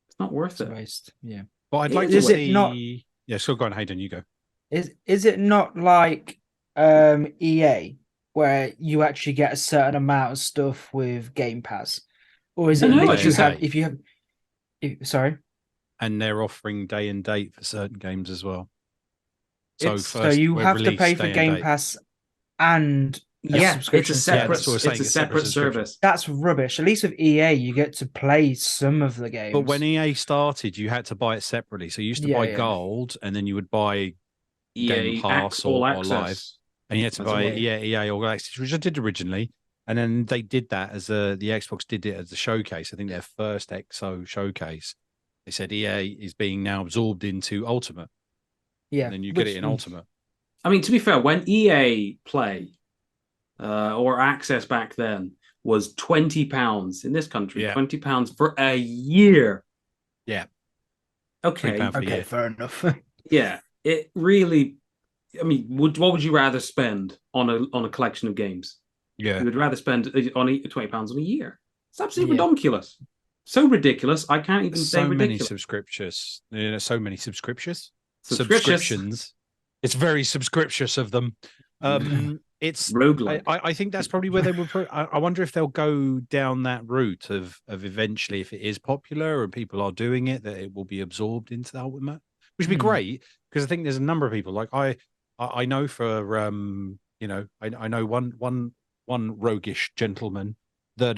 it's not worth it. Waste. Yeah. But I'd like to see. Yeah, so go on, Hayden, you go. Is it not like EA where you actually get a certain amount of stuff with Game Pass, or is it if you have? Sorry. And they're offering day and date for certain games as well. So you have to pay for Game Pass and it's a separate service. That's rubbish. At least with EA, you get to play some of the games. But when EA started, you had to buy it separately. So you used to buy Gold, and then you would buy Game Pass or Live, and you had to buy EA All Access, which I did originally. And then they did that as the Xbox did it as a showcase. I think their first XO showcase. They said EA is being now absorbed into Ultimate. Yeah. And then you get it in Ultimate. I mean, to be fair, when EA Play or Access back then was £20 in this country, £20 for a year. Yeah. Okay, fair enough. Yeah. It really, I mean, what would you rather spend on a collection of games? Yeah. You would rather spend on £20 on a year. It's absolutely ridiculous. So ridiculous. I can't even say ridiculous. Many subscriptions. So many subscriptions. It's very subscriptious of them. It's roguelike. I think that's probably where they will put. I wonder if they'll go down that route of eventually, if it is popular and people are doing it, that it will be absorbed into the Ultimate, which would be great, because I think there's a number of people like I know for I know one roguish gentleman that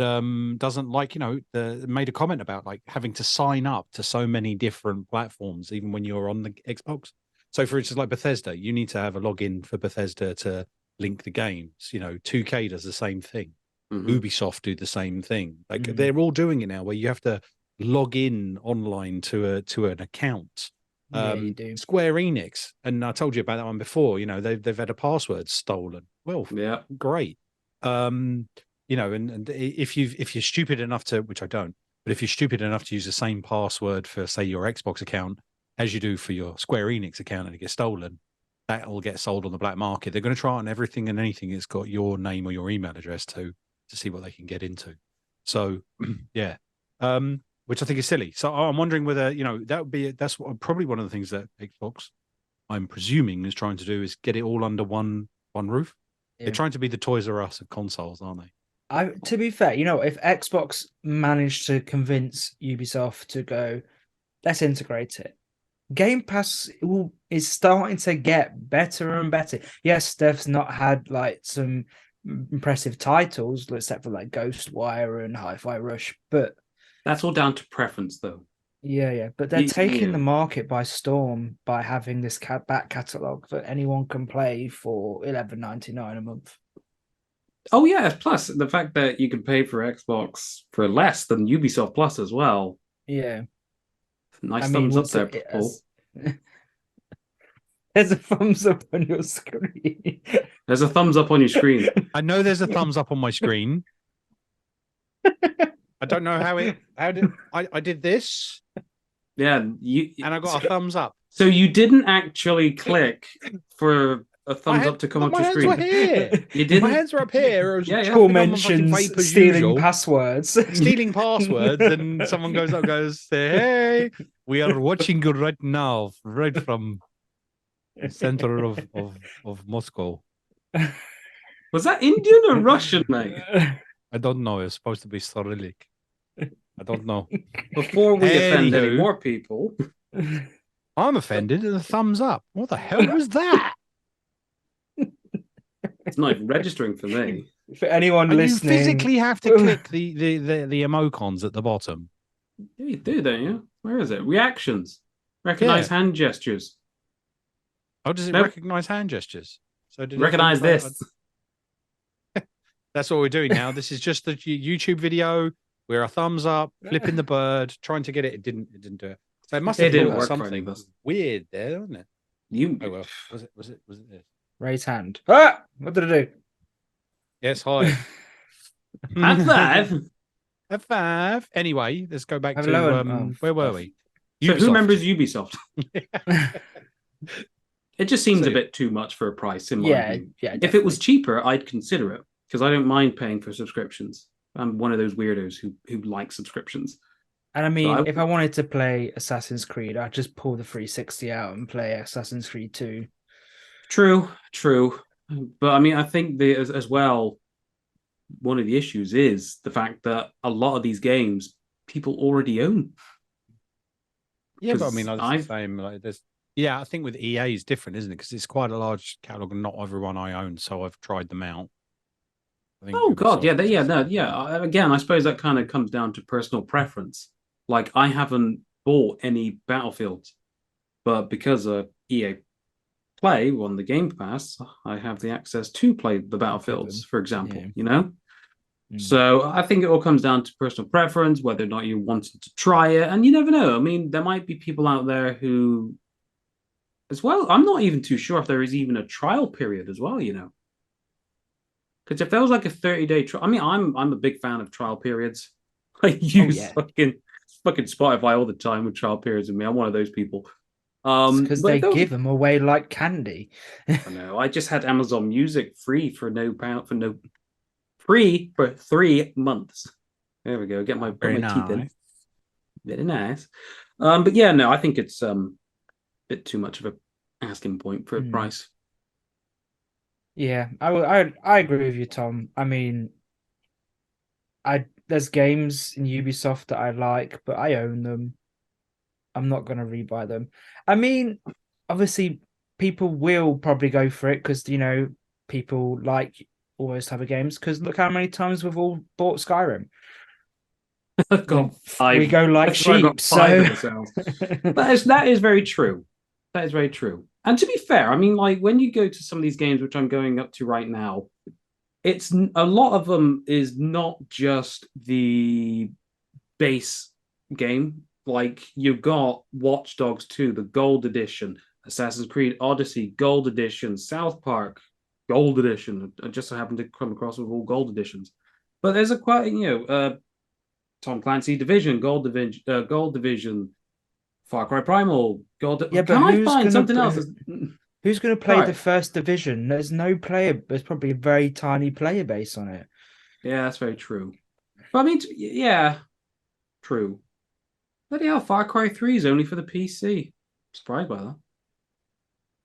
doesn't like, made a comment about like having to sign up to so many different platforms, even when you're on the Xbox. So for instance, like Bethesda, you need to have a login for Bethesda to link the games. 2K does the same thing. Ubisoft do the same thing. Like they're all doing it now, where you have to log in online to an account. You do. Square Enix, and I told you about that one before. They've had a password stolen. Well, yeah, great. And if you're stupid enough to, which I don't, but if you're stupid enough to use the same password for, say, your Xbox account as you do for your Square Enix account, and it gets stolen, that'll get sold on the black market. They're going to try on everything and anything it's got your name or your email address to see what they can get into. So, yeah, which I think is silly. So I'm wondering whether that's probably one of the things that Xbox, I'm presuming, is trying to do, is get it all under one roof. Yeah. They're trying to be the Toys R Us of consoles, aren't they? To be fair, if Xbox managed to convince Ubisoft to go, let's integrate it, Game Pass is starting to get better and better. Yes, they've not had like some impressive titles, except for like Ghostwire and Hi-Fi Rush, but that's all down to preference, though. Yeah, but they're taking the market by storm by having this back catalog that anyone can play for $11.99 a month. Oh yeah, plus the fact that you can pay for Xbox for less than Ubisoft Plus as well. Yeah. Nice thumbs up there, Paul. There's a thumbs up on your screen. There's a thumbs up on your screen. I know there's a thumbs up on my screen. I don't know I did this. Yeah, and I got a thumbs up. So you didn't actually click for a thumbs up to come up your screen. My hands were here. You didn't? My hands are up here. Paul mentions stealing passwords. Stealing passwords, and someone goes up, hey, we are watching you right now, right from the center of Moscow. Was that Indian or Russian, mate? I don't know. It's supposed to be Cyrillic. I don't know. Before we offend any more people. I'm offended at the thumbs up. What the hell was that? It's not even registering for me. For anyone And you listening, physically have to click the emoticons at the bottom. Yeah, you do, don't you? Where is it? Reactions. Recognize hand gestures. Oh, does it Nope. recognize hand gestures? So did it Recognize think this. That's what we're doing now. This is just the YouTube video. We're a thumbs up, flipping the bird, trying to get it. It didn't do it. So it must have didn't thought of work for any something of us. weird there, wasn't it? You. Oh well. Was it this? raise hand. Ah, what did I do? Yes, hi. High five. A 5. Anyway, let's go back Have to low- where were we? So who Ubisoft. remembers Ubisoft? It just seems So- a bit too much for a price, in my Yeah, opinion. yeah. If it was definitely. cheaper, I'd consider it because I don't mind paying for subscriptions. I'm one of those weirdos who like subscriptions. And I mean, I- if I wanted to play Assassin's Creed, I'd just pull the 360 out and play Assassin's Creed 2. True. But I mean, I think as well, one of the issues is the fact that a lot of these games people already own. Yeah, but I mean, 'Cause like, it's the same. Like, I think with EA is different, isn't it? Because it's quite a large catalog, and not everyone I own, so I've tried them out. I think Oh God, yeah, Ubisoft is the same. Again, I suppose that kind of comes down to personal preference. Like I haven't bought any Battlefields, but because of EA Play on the Game Pass, I have the access to play the Battlefields, for example. Yeah. You know, Mm. so I think it all comes down to personal preference, whether or not you wanted to try it, and you never know. I mean, there might be people out there who, as well. I'm not even too sure if there is even a trial period as well. You know. Because if there was like a 30-day trial, I mean, I'm a big fan of trial periods. I use yeah. fucking Spotify all the time with trial periods with me. I'm one of those people. Because But they if there was, give them away like candy. I know, I just had Amazon Music free for free for 3 months. There we go. Put Very my teeth in. nice. Very nice. But yeah, no, I think it's a bit too much of a asking point for a Mm. price. Yeah, I agree with you, Tom. I mean, there's games in Ubisoft that I like, but I own them. I'm not gonna rebuy them. I mean, obviously, people will probably go for it because people like all those type of games. Because look how many times we've all bought Skyrim. I've got five. We go like I've got sheep. five So of ourselves. That is very true. That is very true. And to be fair, I mean, like when you go to some of these games, which I'm going up to right now, it's a lot of them is not just the base game. Like you've got Watch Dogs 2, the Gold Edition, Assassin's Creed Odyssey, Gold Edition, South Park, Gold Edition. I just so happened to come across with all Gold Editions. But there's a quite, Tom Clancy Division, Gold Division, Far Cry Primal, Gold. yeah, Can but I find something else? Who's going to play Right. the first division? There's no player. There's probably a very tiny player base on it. Yeah, that's very true. But I mean, yeah, true. Bloody hell, Far Cry 3 is only for the PC. Surprised by that.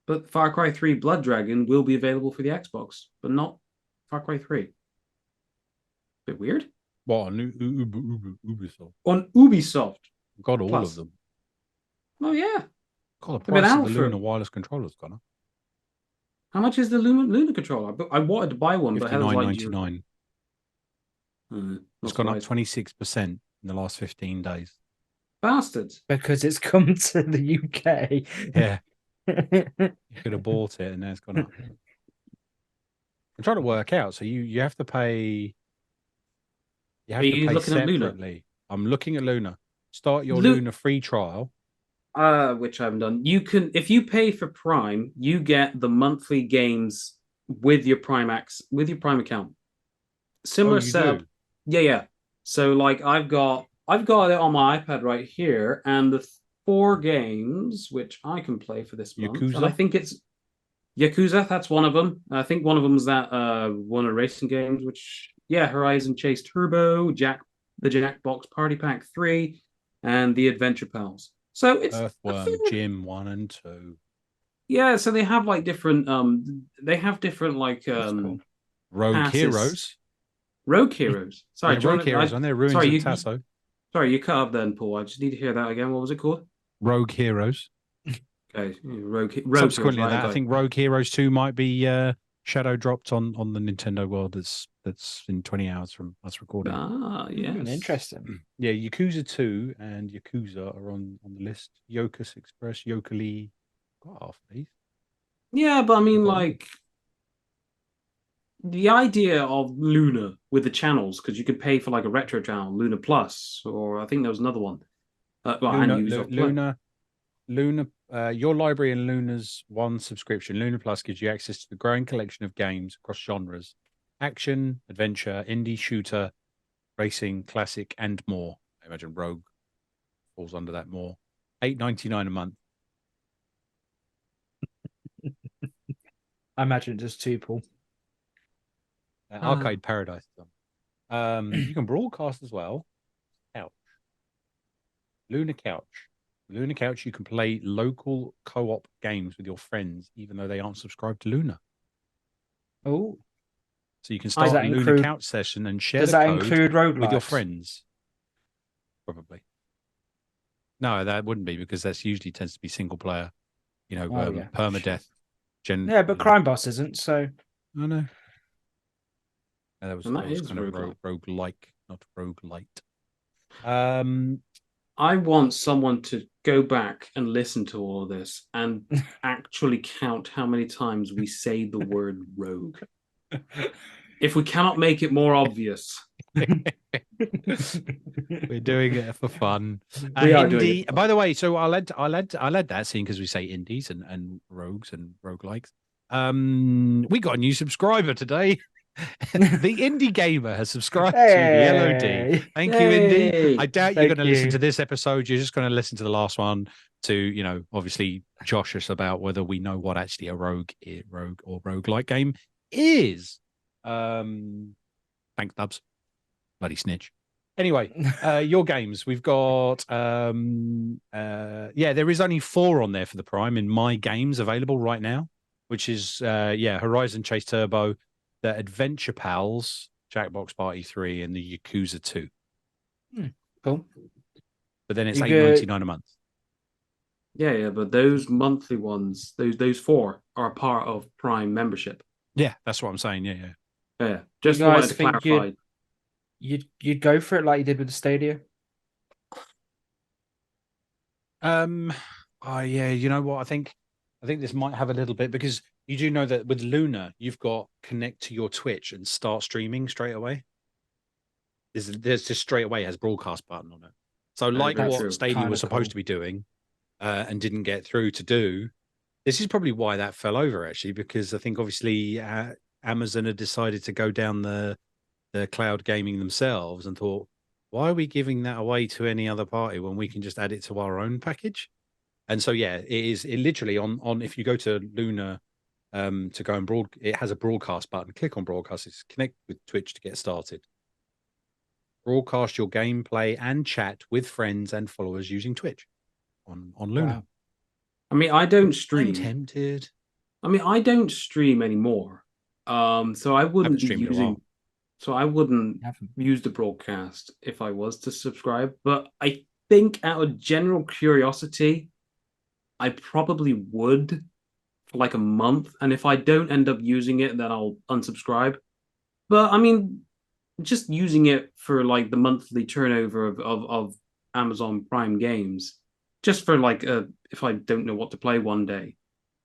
But Far Cry 3 Blood Dragon will be available for the Xbox, but not Far Cry 3. Bit weird. What, Ubisoft? On Ubisoft. Got all Plus. of them. Oh, yeah. God, the They've been price of out the for- Luna wireless controller's gone up. How much is the Luna controller? I wanted to buy one, but I was like, $59.99. It's gone up 26% in the last 15 days. Bastards. Because it's come to the UK. Yeah, you could have bought it and now it's gone up. I'm trying to work out. So you have to pay. You have Are to you pay looking at Luna? separately. I'm looking at Luna. Start your Lu- Luna free trial. Which I haven't done. You can, if you pay for Prime, you get the monthly games with your Prime account. Similar Oh, you setup. do? Yeah. So like I've got it on my iPad right here, and the 4 games which I can play for this month. Yakuza? And I think it's Yakuza. That's one of them. I think one of them is that one of racing games, which Horizon Chase Turbo, the Jackbox Party Pack 3, and the Adventure Pals. So it's Earthworm Jim 1 and 2. Yeah, so they have like different like cool. Rogue passes. Heroes. Rogue Heroes. Sorry, Yeah, Rogue Heroes on there. Ruins sorry, of Tasso. Sorry, you cut up then, Paul. I just need to hear that again. What was it called? Rogue Heroes. Okay, Rogue Subsequently Heroes, to that, I think Rogue Heroes 2 might be Shadow dropped on the Nintendo World. That's in 20 hours from us recording. Yes. Interesting. Yeah, Yakuza 2 and Yakuza are on the list. Yokus Express, Yokali, got half of these. Yeah, but I mean, Got like, the idea of Luna with the channels, because you could pay for like a retro channel, Luna Plus, or I think there was another one. And Ubisoft Play. Luna, your library and Luna's one subscription, Luna Plus, gives you access to the growing collection of games across genres: action, adventure, indie, shooter, racing, classic, and more. I imagine Rogue falls under that more. $8.99 a month. I imagine just two, Paul. Arcade Paradise. You can broadcast as well. Couch. Luna Couch. Luna Couch, you can play local co-op games with your friends, even though they aren't subscribed to Luna. Oh, So you can start a Luna Couch session and share the code with your friends. Probably. No, that wouldn't be, because that's usually tends to be single player. Permadeath. Yeah, but Crime Boss isn't, so. I know. That was kind of roguelike, not roguelite. I want someone to go back and listen to all of this and actually count how many times we say the word rogue. If we cannot make it more obvious. We're doing it for fun. We are doing it. By the way, so I'll add that scene because we say indies and rogues and roguelikes. We got a new subscriber today. The Indie Gamer has subscribed to the LOD. Thank you, Indie. I doubt you're going to listen to this episode. You're just going to listen to the last one to, obviously josh us about whether we know what actually a rogue or roguelike game is. Thanks, Dubs. Bloody snitch. Anyway, your games. We've got there is only 4 on there for the Prime in my games available right now, which is Horizon Chase Turbo, the Adventure Pals, Jackbox Party 3, and the Yakuza 2. Cool. But then it's $8.99 a month. Yeah, but those monthly ones, those 4 are part of Prime membership. Yeah, that's what I'm saying. Yeah. Just wanted to clarify. You'd go for it like you did with the Stadia? Yeah, you know what? I think this might have a little bit, because you do know that with Luna, you've got connect to your Twitch and start streaming straight away. There's just straight away has broadcast button on it. So like what Stadia was supposed to be doing, and didn't get through to do. This is probably why that fell over, actually, because I think obviously Amazon had decided to go down the cloud gaming themselves and thought, why are we giving that away to any other party when we can just add it to our own package? And so, yeah, it literally on if you go to Luna to go and it has a broadcast button. Click on broadcast. It's connect with Twitch to get started. Broadcast your gameplay and chat with friends and followers using Twitch on Luna. Wow. I mean, I don't stream. I'm tempted. I mean, I don't stream anymore. So I wouldn't be using. So I wouldn't use the broadcast if I was to subscribe. But I think out of general curiosity, I probably would for like a month. And if I don't end up using it, then I'll unsubscribe. But I mean, just using it for like the monthly turnover of Amazon Prime games, just for like if I don't know what to play one day,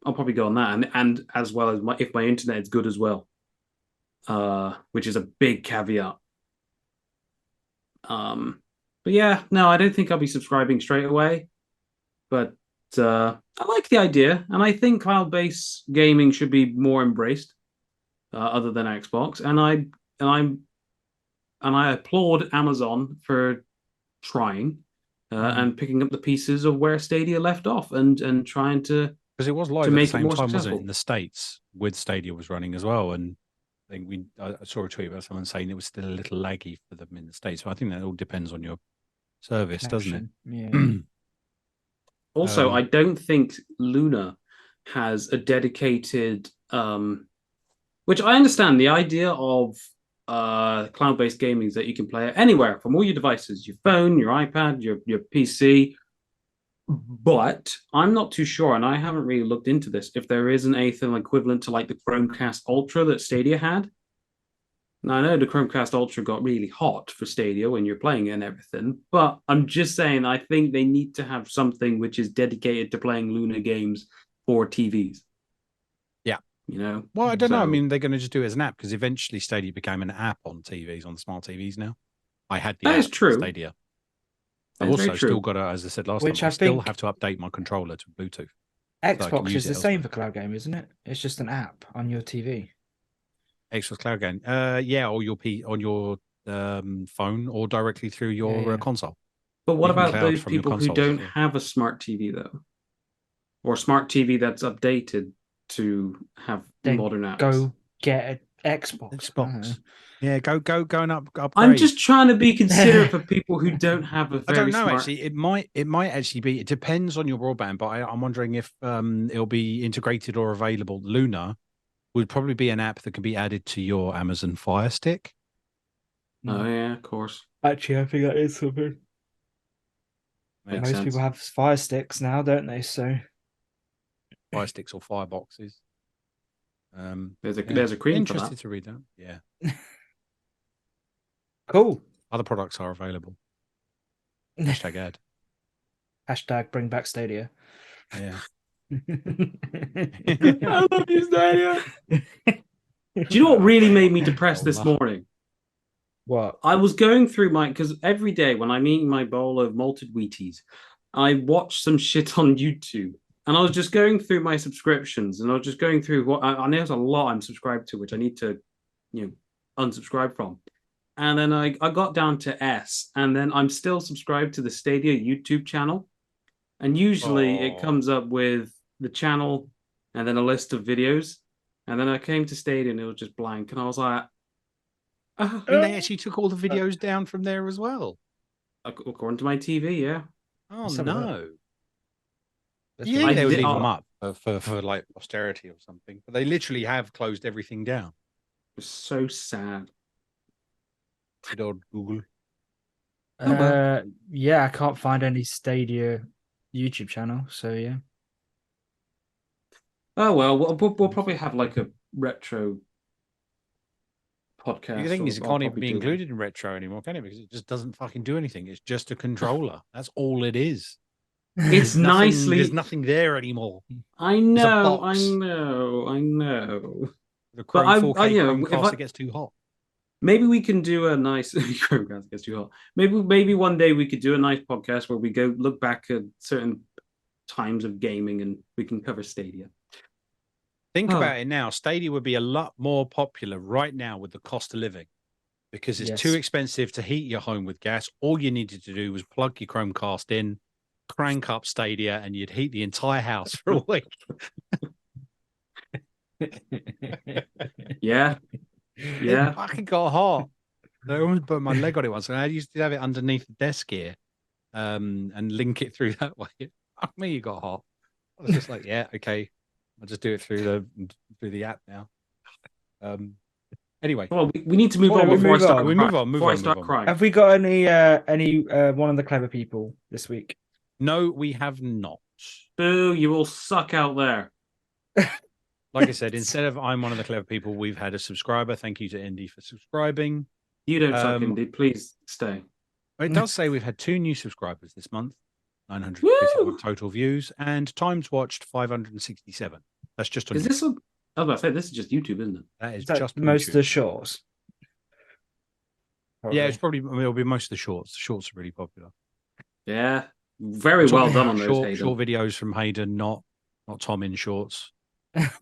I'll probably go on that. And as well as if my internet is good as well. Which is a big caveat. But yeah, no, I don't think I'll be subscribing straight away. But I like the idea, and I think cloud-based gaming should be more embraced, other than Xbox. And I applaud Amazon for trying and picking up the pieces of where Stadia left off and trying to, because it was live at the same time, wasn't it, in the States with Stadia was running as well. And I think I saw a tweet about someone saying it was still a little laggy for them in the States. So I think that all depends on your service, doesn't it? Yeah. Also, I don't think Luna has a dedicated, which I understand the idea of cloud-based gaming is that you can play it anywhere from all your devices, your phone, your iPad, your PC, But I'm not too sure, and I haven't really looked into this, if there is an anything equivalent to like the Chromecast Ultra that Stadia had. Now, I know the Chromecast Ultra got really hot for Stadia when you're playing it and everything, but I'm just saying I think they need to have something which is dedicated to playing Luna games for TVs. Yeah. Well, I don't know. I mean, they're going to just do it as an app because eventually Stadia became an app on TVs, on smart TVs now. I had the that app, is true. Stadia. That I've is very also true. still got to, as I said last Which time, I still think have to update my controller to Bluetooth. Xbox is use the it same elsewhere. for cloud game, isn't it? It's just an app on your TV. Xbox Cloud Game. Yeah, or on your phone or directly through your console. But what You can about cloud those from your people who console don't as well. have a smart TV though, or smart TV that's updated to have Then modern apps? go get an Xbox. Xbox. Yeah, go and upgrade. I'm just trying to be considerate for people who don't have a I very don't know. smart. Actually, it might actually be. It depends on your broadband, but I'm wondering if it'll be integrated or available. Luna would probably be an app that can be added to your Amazon Fire Stick. Oh yeah, of course. Actually, I think that is something. Makes Most sense. people have Fire Sticks now, don't they? So Fire Sticks or Fireboxes. There's a cream interested for that. to read that. Yeah. Cool. Other products are available. Hashtag ad. Hashtag bring back Stadia. Yeah. I love you, Stadia. Do you know what really made me depressed this morning? What? I was going through because every day when I'm eating my bowl of malted Wheaties, I watch some shit on YouTube. And I was just going through my subscriptions and I was just going through what I know there's a lot I'm subscribed to, which I need to, unsubscribe from. And then I got down to S, and then I'm still subscribed to the Stadia YouTube channel. And usually it comes up with the channel and then a list of videos. And then I came to Stadia and it was just blank. And I was like, I mean, they actually took all the videos down from there as well. According to my TV, yeah. Oh, no. That's You think they would leave did- them up for like austerity or something? But they literally have closed everything down. It's so sad. Good old Google. Yeah, I can't find any Stadia YouTube channel. So yeah. Oh well, we'll probably have like a retro podcast. The thing is, it can't even be do included in retro anymore, can it? Because it just doesn't fucking do anything. It's just a controller. That's all it is. It's There's nothing there anymore. I know. The Chrome But 4K Chromecast, it gets too hot. Maybe we can do a nice Chromecast gets too hot. Maybe one day we could do a nice podcast where we go look back at certain times of gaming and we can cover Stadia. Think about it now. Stadia would be a lot more popular right now with the cost of living because it's too expensive to heat your home with gas. All you needed to do was plug your Chromecast in, crank up Stadia, and you'd heat the entire house for a week. Yeah. It fucking got hot. I almost put my leg on it once, and I used to have it underneath the desk here, and link it through that way. Fuck me, it got hot. I was just like, yeah, okay, I'll just do it through the app now. Anyway, well, we need to move on before I start. Move on. Have we got any one of the clever people this week? No, we have not. Boo! You all suck out there. Like I said, instead of I'm one of the clever people, we've had a subscriber. Thank you to Indy for subscribing. You don't suck, Indy. Please stay. It does say we've had 2 new subscribers this month, 951 total views, and times watched 567. That's just on Is this? I was about to say this is just YouTube, isn't it? That is that just most YouTube. of the shorts. Yeah, it'll be most of the shorts. The shorts are really popular. Yeah, very well done on those. Short videos from Hayden, not Thom in shorts.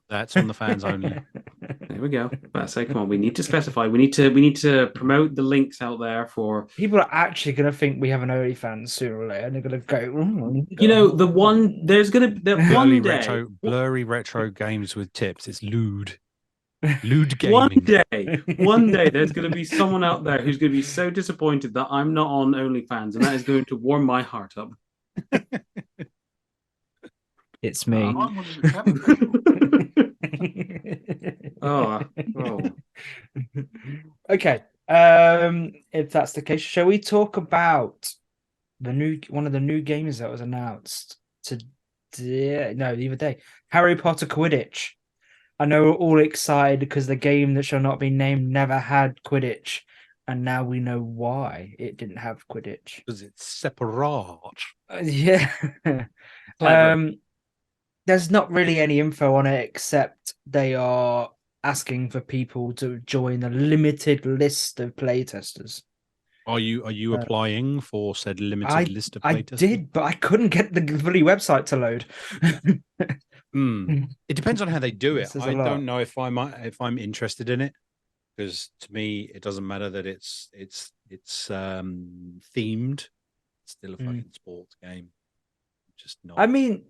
That's on the fans only. There we go. But I say, come on, we need to specify. We need to promote the links out there for people are actually going to think we have an OnlyFans sooner or later, and they're going to go. There's going to one day blurry retro games with tips. It's lewd gaming. One day, there's going to be someone out there who's going to be so disappointed that I'm not on OnlyFans, and that is going to warm my heart up. It's me. Oh. Okay. If that's the case, shall we talk about one of the new games that was announced today. No, the other day. Harry Potter Quidditch. I know we're all excited because the game that shall not be named never had Quidditch, and now we know why it didn't have Quidditch. Because it's separate. Yeah. Clever. There's not really any info on it except they are asking for people to join a limited list of playtesters. Are you applying for said limited list of I playtesters? did, but I couldn't get the bloody website to load. It depends on how they do it. This is a I lot. don't know if I'm interested in it, because to me it doesn't matter that it's themed. It's still a fucking sports game. Just not. I mean,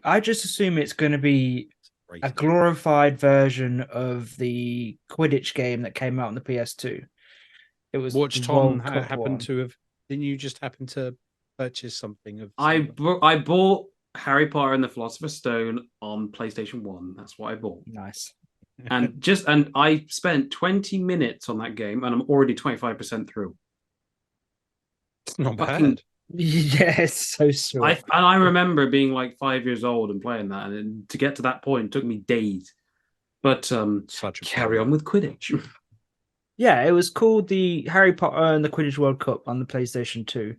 I just assume it's going to be a racing. glorified version of the Quidditch game that came out on the PS2. It was Watch the Tom World Cup happened one. to have. Didn't you just happen to purchase something of? I bought Harry Potter and the Philosopher's Stone on PlayStation 1. That's what I bought. Nice. And I spent 20 minutes on that game, and I'm already 25% through. It's not Fucking- bad. Yeah, it's so short. I remember being like 5 years old and playing that, and to get to that point took me days. But Such a carry on with Quidditch. Yeah, it was called the Harry Potter and the Quidditch World Cup on the PlayStation 2.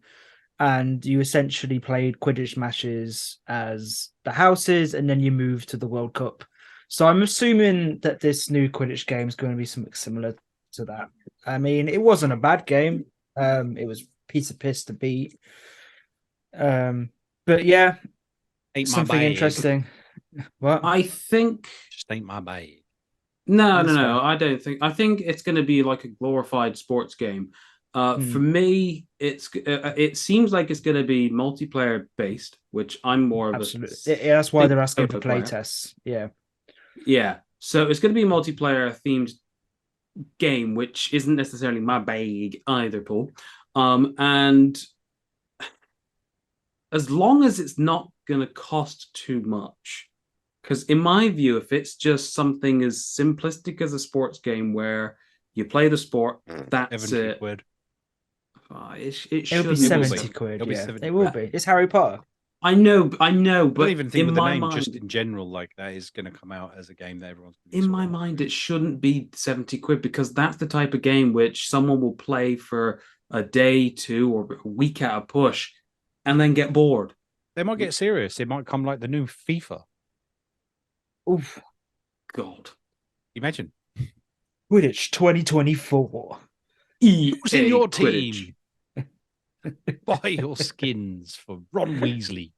And you essentially played Quidditch matches as the houses, and then you moved to the World Cup. So I'm assuming that this new Quidditch game is going to be something similar to that. I mean, it wasn't a bad game. It was a piece of piss to beat. But yeah, Ain't my something bag. interesting. What? I think Just ain't my bag. no, That's fair. I don't think. I think it's going to be like a glorified sports game. For me, it seems like it's going to be multiplayer based, which I'm more of Absolutely. Yeah, that's why they're asking for solo player. playtests. Yeah. Yeah, so it's going to be a multiplayer themed game, which isn't necessarily my bag either, Paul. And as long as it's not going to cost too much, because in my view, if it's just something as simplistic as a sports game where you play the sport, that's it. Quid. It It'll be shouldn't 70 be. quid. It'll be Yeah, 70 it will quid. be. It's Harry Potter. I know, I but don't even think in with the my name, mind, just in general, like that is going to come out as a game that everyone's going to be in my mind, it shouldn't be 70 quid, because that's the type of game which someone will play for a day, 2, or a week at a push, and then get bored. They might get serious. It might come like the new FIFA. Oof. God. Imagine. Quidditch 2024. Who's in your Quidditch. team? Buy your skins for Ron Weasley.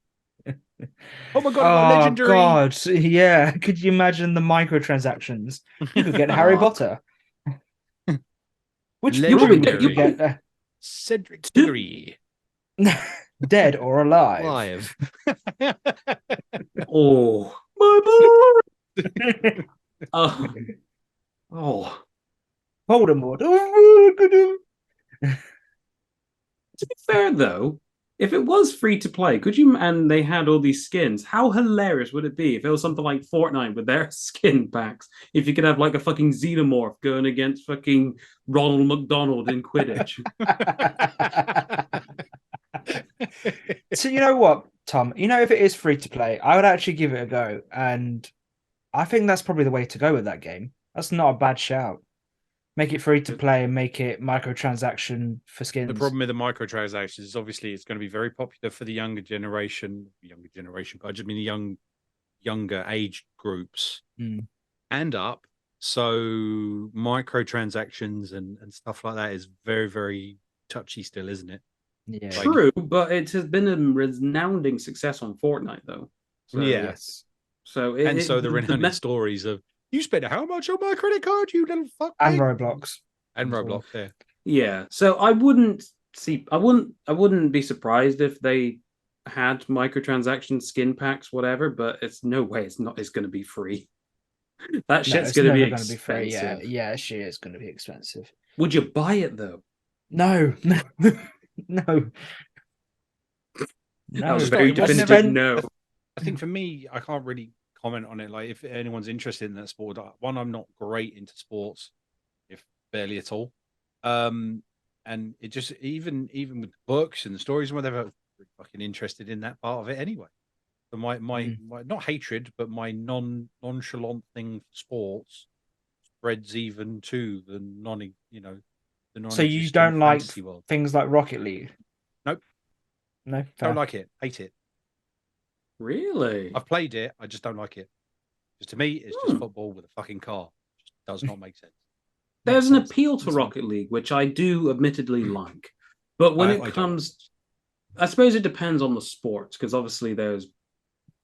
Oh my god, I got legendary. God, yeah. Could you imagine the microtransactions? You could get Harry Potter. Which Legendary. broom could you get? Cedric Diggory. Dead or alive? Live. Oh, my boy. Oh. Voldemort. To be fair, though, if it was free to play, could you? And they had all these skins. How hilarious would it be if it was something like Fortnite with their skin packs? If you could have like a fucking xenomorph going against fucking Ronald McDonald in Quidditch. So you know what, Tom? You know, if it is free to play, I would actually give it a go, and I think that's probably the way to go with that game. That's not a bad shout. Make it free to play and make it microtransaction for skins. The problem with the microtransactions is obviously it's going to be very popular for the younger generation, but I just mean the younger age groups and up. So microtransactions and stuff like that is very, very touchy still, isn't it? Yeah. True, but it has been a resounding success on Fortnite, though. So, Yes. So the renowned stories of, you spent how much on my credit card, you little fuck? And Roblox. And Roblox, yeah. Yeah. So I wouldn't be surprised if they had microtransaction skin packs, whatever, but it's no way it's going to be free. That shit's going to be expensive. Yeah, yeah, shit is going to be expensive. Would you buy it though? No. No. That was very definitive. No. I think for me, I can't really comment on it. Like, if anyone's interested in that sport, one, I'm not great into sports, if barely at all. And And it just even with books and the stories and whatever, I'm fucking interested in that part of it anyway. So my not hatred, but my nonchalant thing for sports spreads even to the So you non-existent don't like fantasy world. things like Rocket League? Nope. No, Don't like it. Hate it. Really? I've played it. I just don't like it. Because to me, it's just football with a fucking car. It just does not make sense. There's an appeal to Rocket League, which I do admittedly like. But when it comes, I suppose it depends on the sports, because obviously there's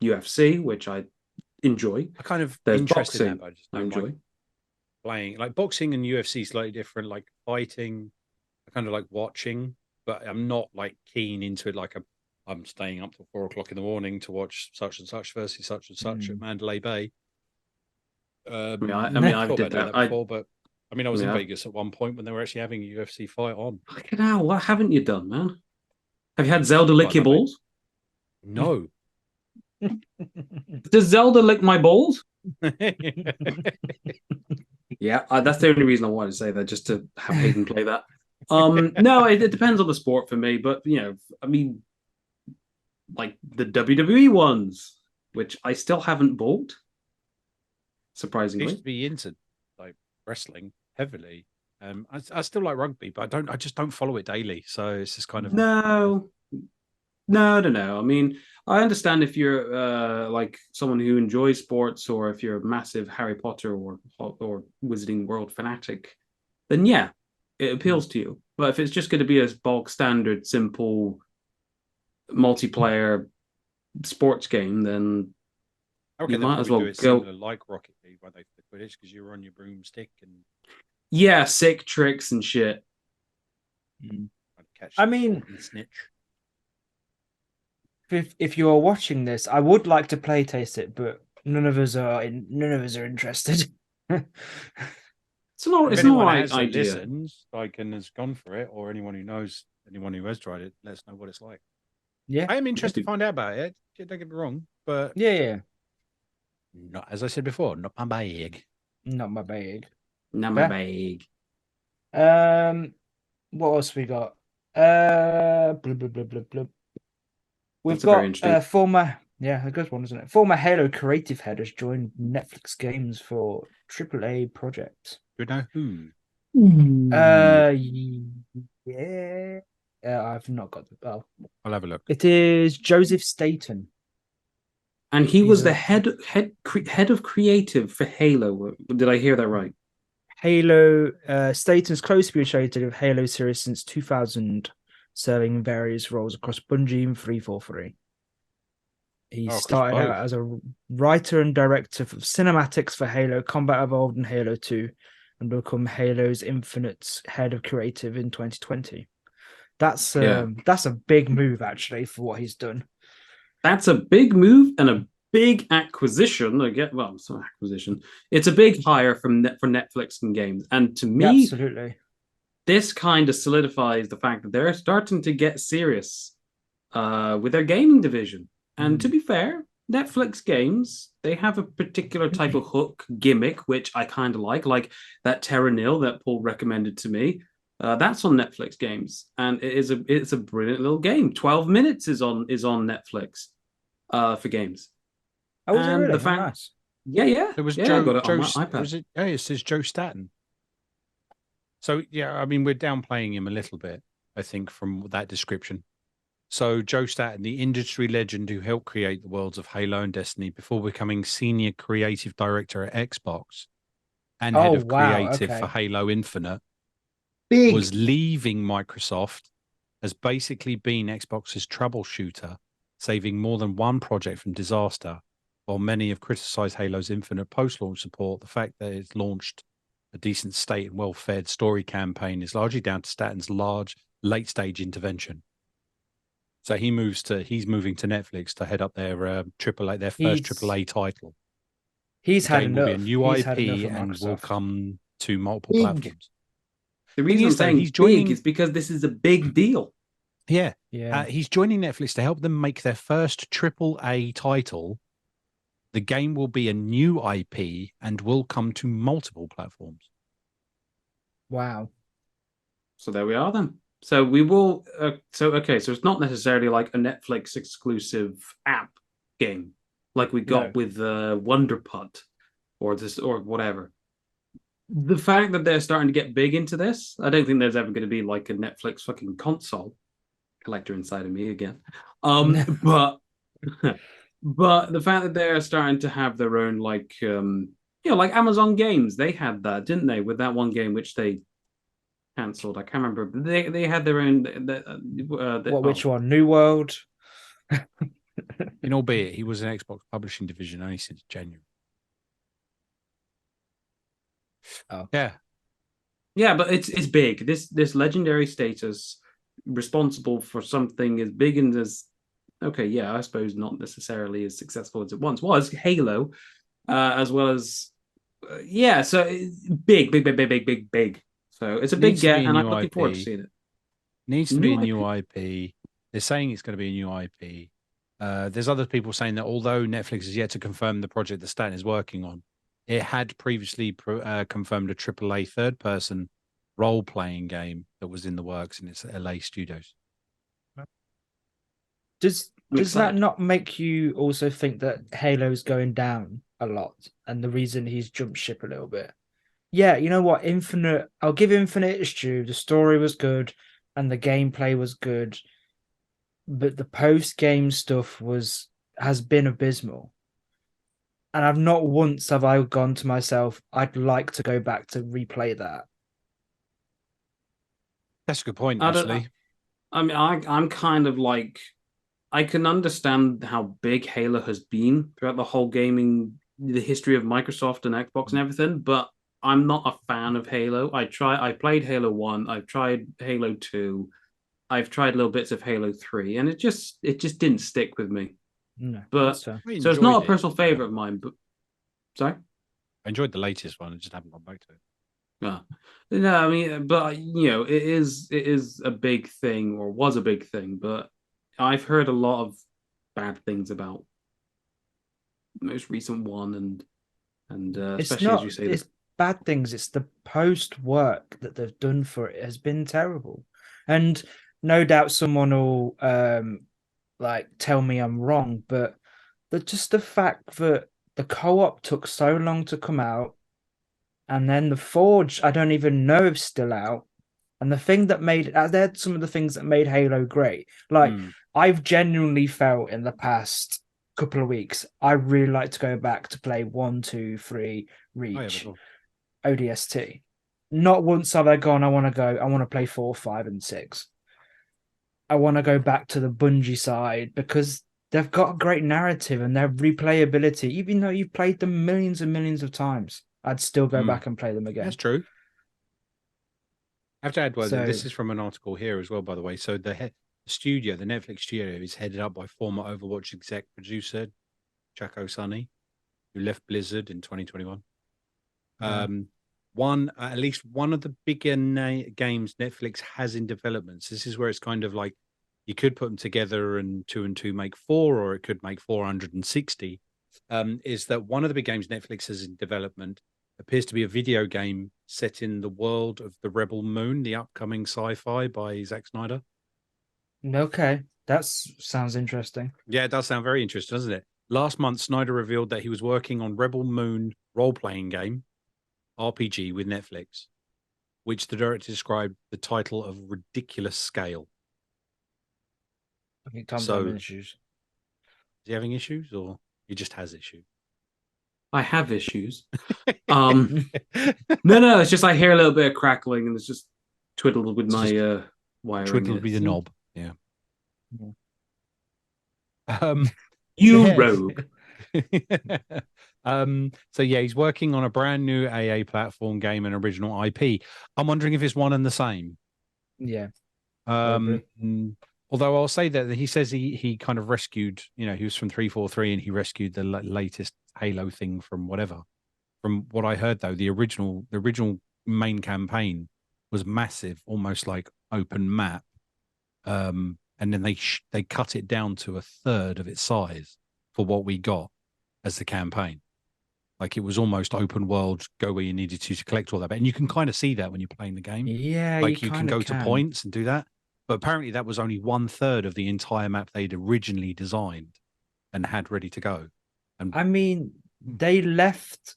UFC, which I enjoy. I kind of There's interested boxing, in that, but I just I don't enjoy. like playing. Like boxing and UFC is slightly different. Like fighting, I kind of like watching, but I'm not like keen into it. Like I'm staying up till 4 o'clock in the morning to watch such and such versus such and such at Mandalay Bay. I mean, I thought did about doing that. before, but I mean, I was in Yeah. Vegas at one point when they were actually having a UFC fight on. Fucking hell, what haven't you done, man? Have you had Zelda lick your balls? No. Does Zelda lick my balls? Yeah, that's the only reason I wanted to say that, just to have Hayden play that. No, it depends on the sport for me, but I mean, like the WWE ones, which I still haven't bought. I Surprisingly, used to be into like wrestling heavily. I still like rugby, but I just don't follow it daily. So it's just kind of no. I mean, I understand if you're like someone who enjoys sports, or if you're a massive Harry Potter or Wizarding World fanatic, then yeah, it appeals to you. But if it's just going to be a bog standard, simple multiplayer sports game, then okay. you They'll might as probably well do it go. similar like Rocket League, where they for the Quidditch, because you're on your broomstick and Yeah, sick tricks and shit. catch. I mean, snitch. if you're watching this, I would like to play test it, but none of us are interested. It's not. If It's anyone not has an that idea. listens, like and has gone for it, or anyone who knows anyone who has tried it, let us know what it's like. Yeah, I am interested to find out about it. Don't get me wrong, but yeah. not as I said before, not my bag. Not my bag. Not my bag. What else we got? Blah, blah, blah, blah, blah. We've That's a very got interesting. former, a good one, isn't it? Former Halo creative head has joined Netflix Games for AAA project. Do you know who? Yeah. I've not got the. Oh, I'll have a look. it is Joseph Staten. And he was the head of creative for Halo. Did I hear that right? Halo. Staten's closely associated with Halo series since 2000, serving various roles across Bungie and 343. He started out as a writer and director of cinematics for Halo, Combat Evolved, and Halo 2, and become Halo's Infinite's head of creative in 2020. That's a big move, actually, for what he's done. That's a big move and a big acquisition. It's not acquisition. It's a big hire for Netflix and games. And to me, absolutely, this kind of solidifies the fact that they're starting to get serious with their gaming division. And to be fair, Netflix games, they have a particular type of hook gimmick, which I kind of like that Terra Nil that Paul recommended to me. That's on Netflix games, and it's a brilliant little game. 12 minutes is on Netflix for games. Oh, was it really? Nice. Yeah. It was Joe. I got it on my iPad. Was it? Yeah, it says Joe Staten. So yeah, I mean, we're downplaying him a little bit, I think, from that description. So Joe Staten, the industry legend who helped create the worlds of Halo and Destiny before becoming senior creative director at Xbox and head of creative for Halo Infinite, was leaving Microsoft, has basically been Xbox's troubleshooter, saving more than one project from disaster. While many have criticized Halo's Infinite post-launch support, the fact that it's launched a decent state and well-fed story campaign is largely down to Staten's large late-stage intervention. So he's moving to Netflix to head up their AAA, their first AAA title. He's had enough. Will be a new IP and will come to multiple platforms. The reason I'm saying he's joining is because this is a big deal. Yeah. He's joining Netflix to help them make their first AAA title. The game will be a new IP and will come to multiple platforms. Wow. So there we are then. So we will. So it's not necessarily like a Netflix exclusive app game like we No. got with Wonder Putt or this or whatever. The fact that they're starting to get big into this, I don't think there's ever going to be like a Netflix fucking console. Collector inside of me again. But but the fact that they're starting to have their own like like Amazon Games, they had that, didn't they? With that one game which they cancelled. I can't remember. They had their own. Which one? New World. And albeit he was an Xbox publishing division only since January. Oh. Yeah, but it's big. This legendary status, responsible for something as big and as I suppose not necessarily as successful as it once was. Halo, as well as so big. So it's a big get, and I'm looking forward to seeing it. Needs to be a new IP. They're saying it's going to be a new IP. There's other people saying that although Netflix has yet to confirm the project that Stan is working on, it had previously confirmed a AAA third-person role-playing game that was in the works in its LA studios. Does that not make you also think that Halo's going down a lot, and the reason he's jumped ship a little bit? Yeah, you know what? I'll give Infinite its due. The story was good, and the gameplay was good, but the post-game stuff has been abysmal. And I've not once have I gone to myself, I'd like to go back to replay that. That's a good point, actually. I'm kind of like, I can understand how big Halo has been throughout the whole the history of Microsoft and Xbox and everything, but I'm not a fan of Halo. I played Halo 1, I've tried Halo 2, I've tried little bits of Halo 3, and it just didn't stick with me. No, but so it's not a personal favorite of mine. But sorry, I enjoyed the latest one. I just haven't gone back to it. No, I mean, but it is a big thing, or was a big thing. But I've heard a lot of bad things about the most recent one, and especially as you say, it's bad things. It's the post work that they've done for it has been terrible, and no doubt someone will tell me I'm wrong, but just the fact that the co-op took so long to come out, and then the Forge, I don't even know if still out. And the thing that they're some of the things that made Halo great. I've genuinely felt in the past couple of weeks, I really like to go back to play 1, 2, 3, Reach, ODST. Not once have I gone, I want to play 4, 5, and 6. I want to go back to the Bungie side because they've got a great narrative and their replayability. Even though you've played them millions and millions of times, I'd still go back and play them again. That's true. I have to add, this is from an article here as well, by the way. So the studio, the Netflix studio, is headed up by former Overwatch exec producer Chaco Sonny, who left Blizzard in 2021. At least one of the bigger games Netflix has in development. So this is where it's kind of like you could put them together and 2 and 2 make 4, or it could make 460. Is that one of the big games Netflix has in development appears to be a video game set in the world of the Rebel Moon, the upcoming sci-fi by Zack Snyder. Okay, that sounds interesting. Yeah, it does sound very interesting, doesn't it? Last month, Snyder revealed that he was working on Rebel Moon role-playing game, RPG with Netflix, which the director described the title of ridiculous scale. I think Thom's having issues. Is he having issues, or he just has issues? I have issues. No, it's just I hear a little bit of crackling, and it's just twiddled with my wiring. Twiddled with the knob, yeah. Rogue. So yeah, he's working on a brand new AA platform game and original IP. I'm wondering if it's one and the same. Yeah. Although I'll say that he says he kind of rescued, he was from 343 and he rescued the latest Halo thing from whatever. From what I heard though, the original main campaign was massive, almost like open map. And then they cut it down to a third of its size for what we got as the campaign. Like it was almost open world, go where you needed to collect all that. And you can kind of see that when you're playing the game. Yeah, Like you you can kind of go to points and do that. But apparently that was only 1/3 of the entire map they'd originally designed and had ready to go. And I mean, they left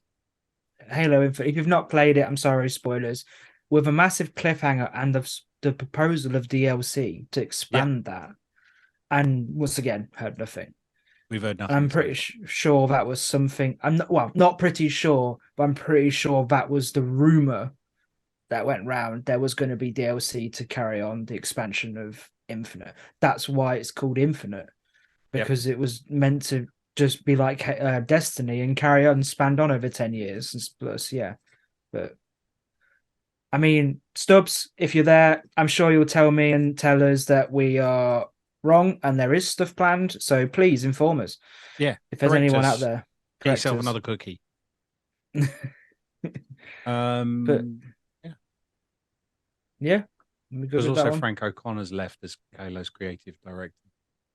Halo Infinite. If you've not played it, I'm sorry, spoilers. With a massive cliffhanger and the proposal of DLC to expand that, and once again, heard nothing. we've heard And nothing. I'm pretty sure that was something. I'm not, well, not pretty sure, but I'm pretty sure that was the rumor that went round. There was going to be DLC to carry on the expansion of Infinite. That's why it's called Infinite, because it was meant to just be like Destiny and carry on, spanned on over 10 years. And plus, yeah. But I mean, Stubbs, if you're there, I'm sure you'll tell me and tell us that we are wrong and there is stuff planned. So please inform us. Yeah. If there's anyone out there, get yourself another cookie. But yeah. Because also Frank O'Connor's left as Halo's creative director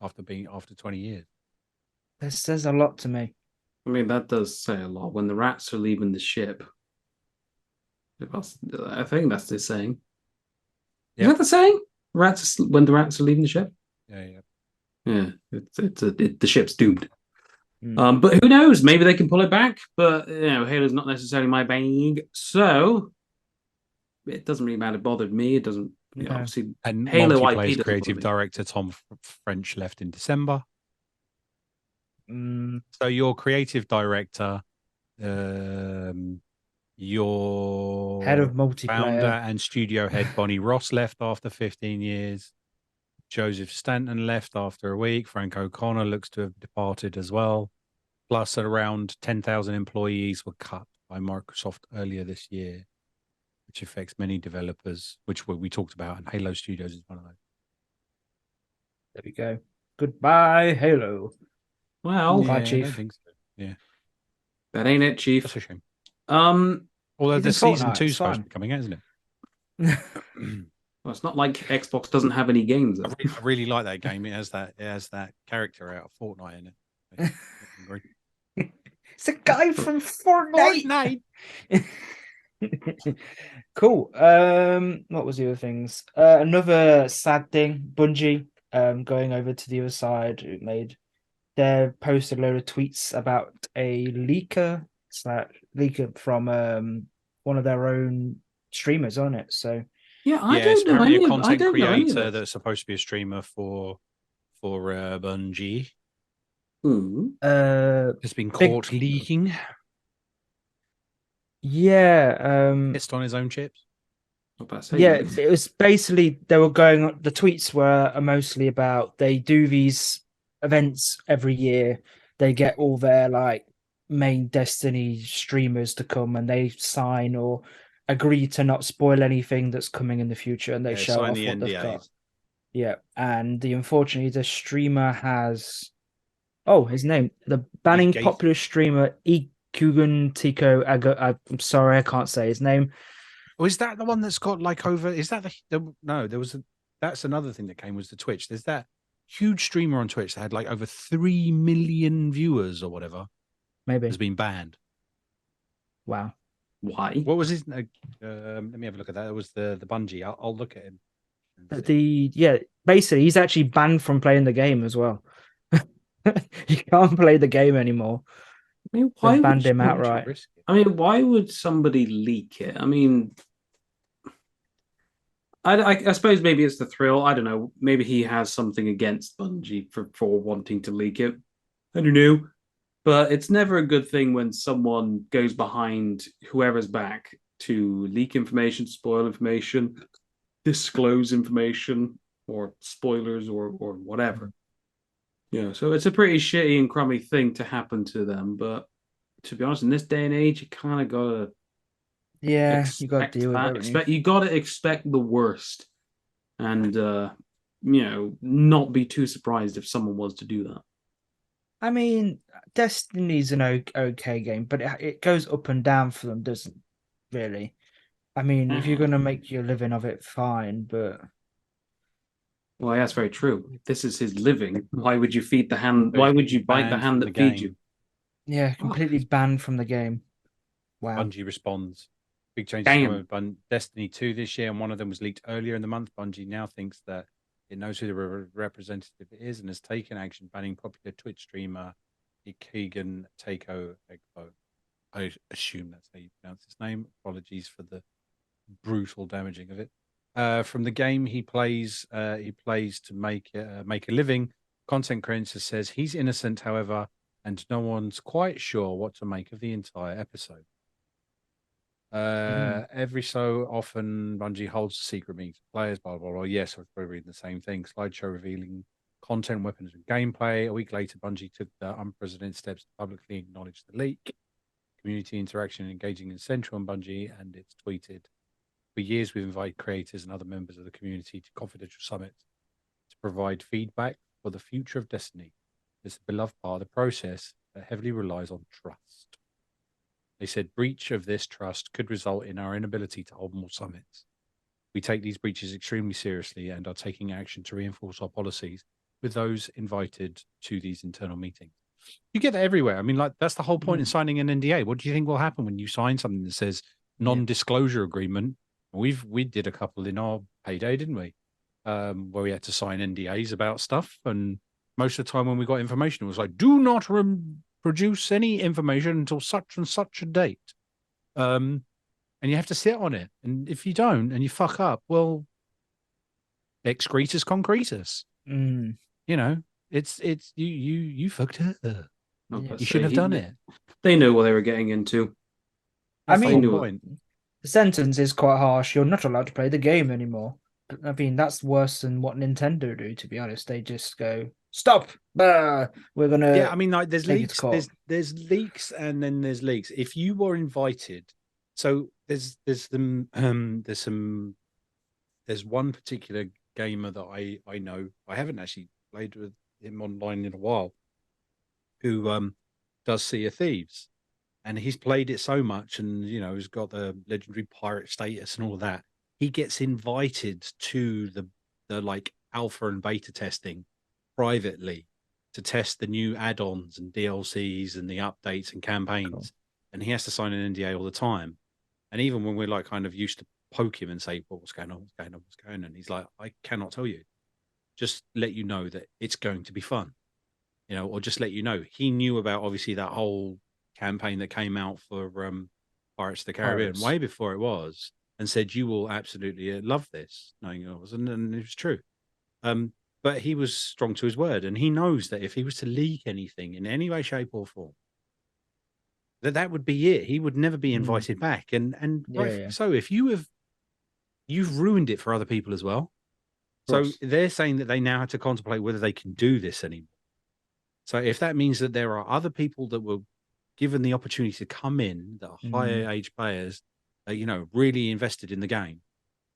after 20 years. This says a lot to me. I mean, that does say a lot. When the rats are leaving the ship, I think that's the saying. Is that the saying? When the rats are leaving the ship. Yeah. The ship's doomed. But who knows? Maybe they can pull it back. But Halo's not necessarily my bag, so it doesn't really matter. It bothered me. It doesn't. Obviously, and Halo Multiplayer's IP creative director Thom French left in December. So your creative director, your head of multiplayer, founder and studio head Bonnie Ross left after 15 years. Joseph Stanton left after a week. Frank O'Connor looks to have departed as well. Plus, around 10,000 employees were cut by Microsoft earlier this year, which affects many developers, which we talked about, and Halo Studios is one of those. There we go. Goodbye, Halo. Well, bye, I Chief. don't think so. Yeah, that ain't it, Chief. That's a shame. Although the season 2 is supposed to be coming out, isn't it? Well, it's not like Xbox doesn't have any games. I really like that game. It has that character out of Fortnite in it. It's a guy from Fortnite. Cool. What was the other things? Another sad thing, Bungie going over to the other side. They posted a load of tweets about a leaker from one of their own streamers on it. So yeah, I don't know any a content of, creator that's supposed to be a streamer for Bungie. Has been caught leaking. Yeah, pissed on his own chips. Yeah, it was basically the tweets were mostly about they do these events every year. They get all their like main Destiny streamers to come and they sign or agree to not spoil anything that's coming in the future, and they show off what NDAs. they've got. Yeah, and unfortunately the streamer has his name, the banning popular streamer Ikugun Tiko I'm sorry, I can't say his name. Oh, is that the one that's got like over? Is that that's another thing that came was the Twitch. There's that huge streamer on Twitch that had like over 3 million viewers or whatever. Maybe has been banned. Wow. Why? What was his? Let me have a look at that. It was the Bungie. I'll look at him. Basically, he's actually banned from playing the game as well. He can't play the game anymore. I mean, why banned him outright? I mean, why would somebody leak it? I mean, I suppose maybe it's the thrill. I don't know. Maybe he has something against Bungie for wanting to leak it. I don't know. But it's never a good thing when someone goes behind whoever's back to leak information, spoil information, disclose information, or spoilers or whatever. So it's a pretty shitty and crummy thing to happen to them. But to be honest, in this day and age, you kind of gotta you gotta deal with it. You gotta expect the worst, and not be too surprised if someone was to do that. I mean, Destiny's an okay game, but it goes up and down for them, doesn't really? I mean, if you're gonna make your living of it, fine, but. Well, that's very true. If this is his living, why would you feed the hand? Why would you bite the hand that feeds you? Yeah, completely banned from the game. Wow. Bungie responds. Big changes Damn. coming with Destiny 2 this year, and one of them was leaked earlier in the month. Bungie now thinks that it knows who the representative is and has taken action, banning popular Twitch streamer Keegan Takeo Egbo. I assume that's how you pronounce his name. Apologies for the brutal damaging of it. From the game he plays to make a living. Content creator says he's innocent, however, and no one's quite sure what to make of the entire episode. Every so often, Bungie holds a secret meeting for players, blah, blah, blah. Yes, I was probably reading the same thing. Slideshow revealing content, weapons, and gameplay. A week later, Bungie took the unprecedented steps to publicly acknowledge the leak. Community interaction and engaging in central on Bungie, and it's tweeted. For years, we've invited creators and other members of the community to confidential summits to provide feedback for the future of Destiny. It's a beloved part of the process that heavily relies on trust. They said breach of this trust could result in our inability to hold more summits. We take these breaches extremely seriously and are taking action to reinforce our policies with those invited to these internal meetings. You get that everywhere. I mean, like, that's the whole point in signing an NDA. What do you think will happen when you sign something that says non-disclosure agreement? We did a couple in our payday, didn't we? Where we had to sign NDAs about stuff, and most of the time when we got information, it was like, do not produce any information until such and such a date. And you have to sit on it. And if you don't and you fuck up, well, excretus concretus. Mm. You know, it's you fucked up. Yeah. You shouldn't have done it. They know what they were getting into. I That's the mean, whole point. the sentence is quite harsh. You're not allowed to play the game anymore. I mean, that's worse than what Nintendo do, to be honest. They just go, stop. We're gonna Yeah, I mean, like, there's take it to leaks, court. there's leaks, and then there's leaks. If you were invited, so there's one particular gamer that I know. I haven't actually played with him online in a while, who does Sea of Thieves, and he's played it so much, and you know, he's got the legendary pirate status and all of that. He gets invited to the like alpha and beta testing privately to test the new add-ons and DLCs and the updates and campaigns. Cool. And he has to sign an NDA all the time. And even when we're like kind of used to poke him and say, well, what's going on? What's going on? What's going on? He's like, I cannot tell you. Just let you know that it's going to be fun. You know, or just let you know. He knew about obviously that whole campaign that came out for Pirates of the Caribbean way before it was, and said, you will absolutely love this, knowing it was, and it was true. But he was strong to his word, and he knows that if he was to leak anything in any way, shape, or form, that would be it. He would never be invited back. And rightfully so. If you've ruined it for other people as well. So they're saying that they now have to contemplate whether they can do this anymore. So if that means that there are other people that were given the opportunity to come in that are higher age players, you know, really invested in the game,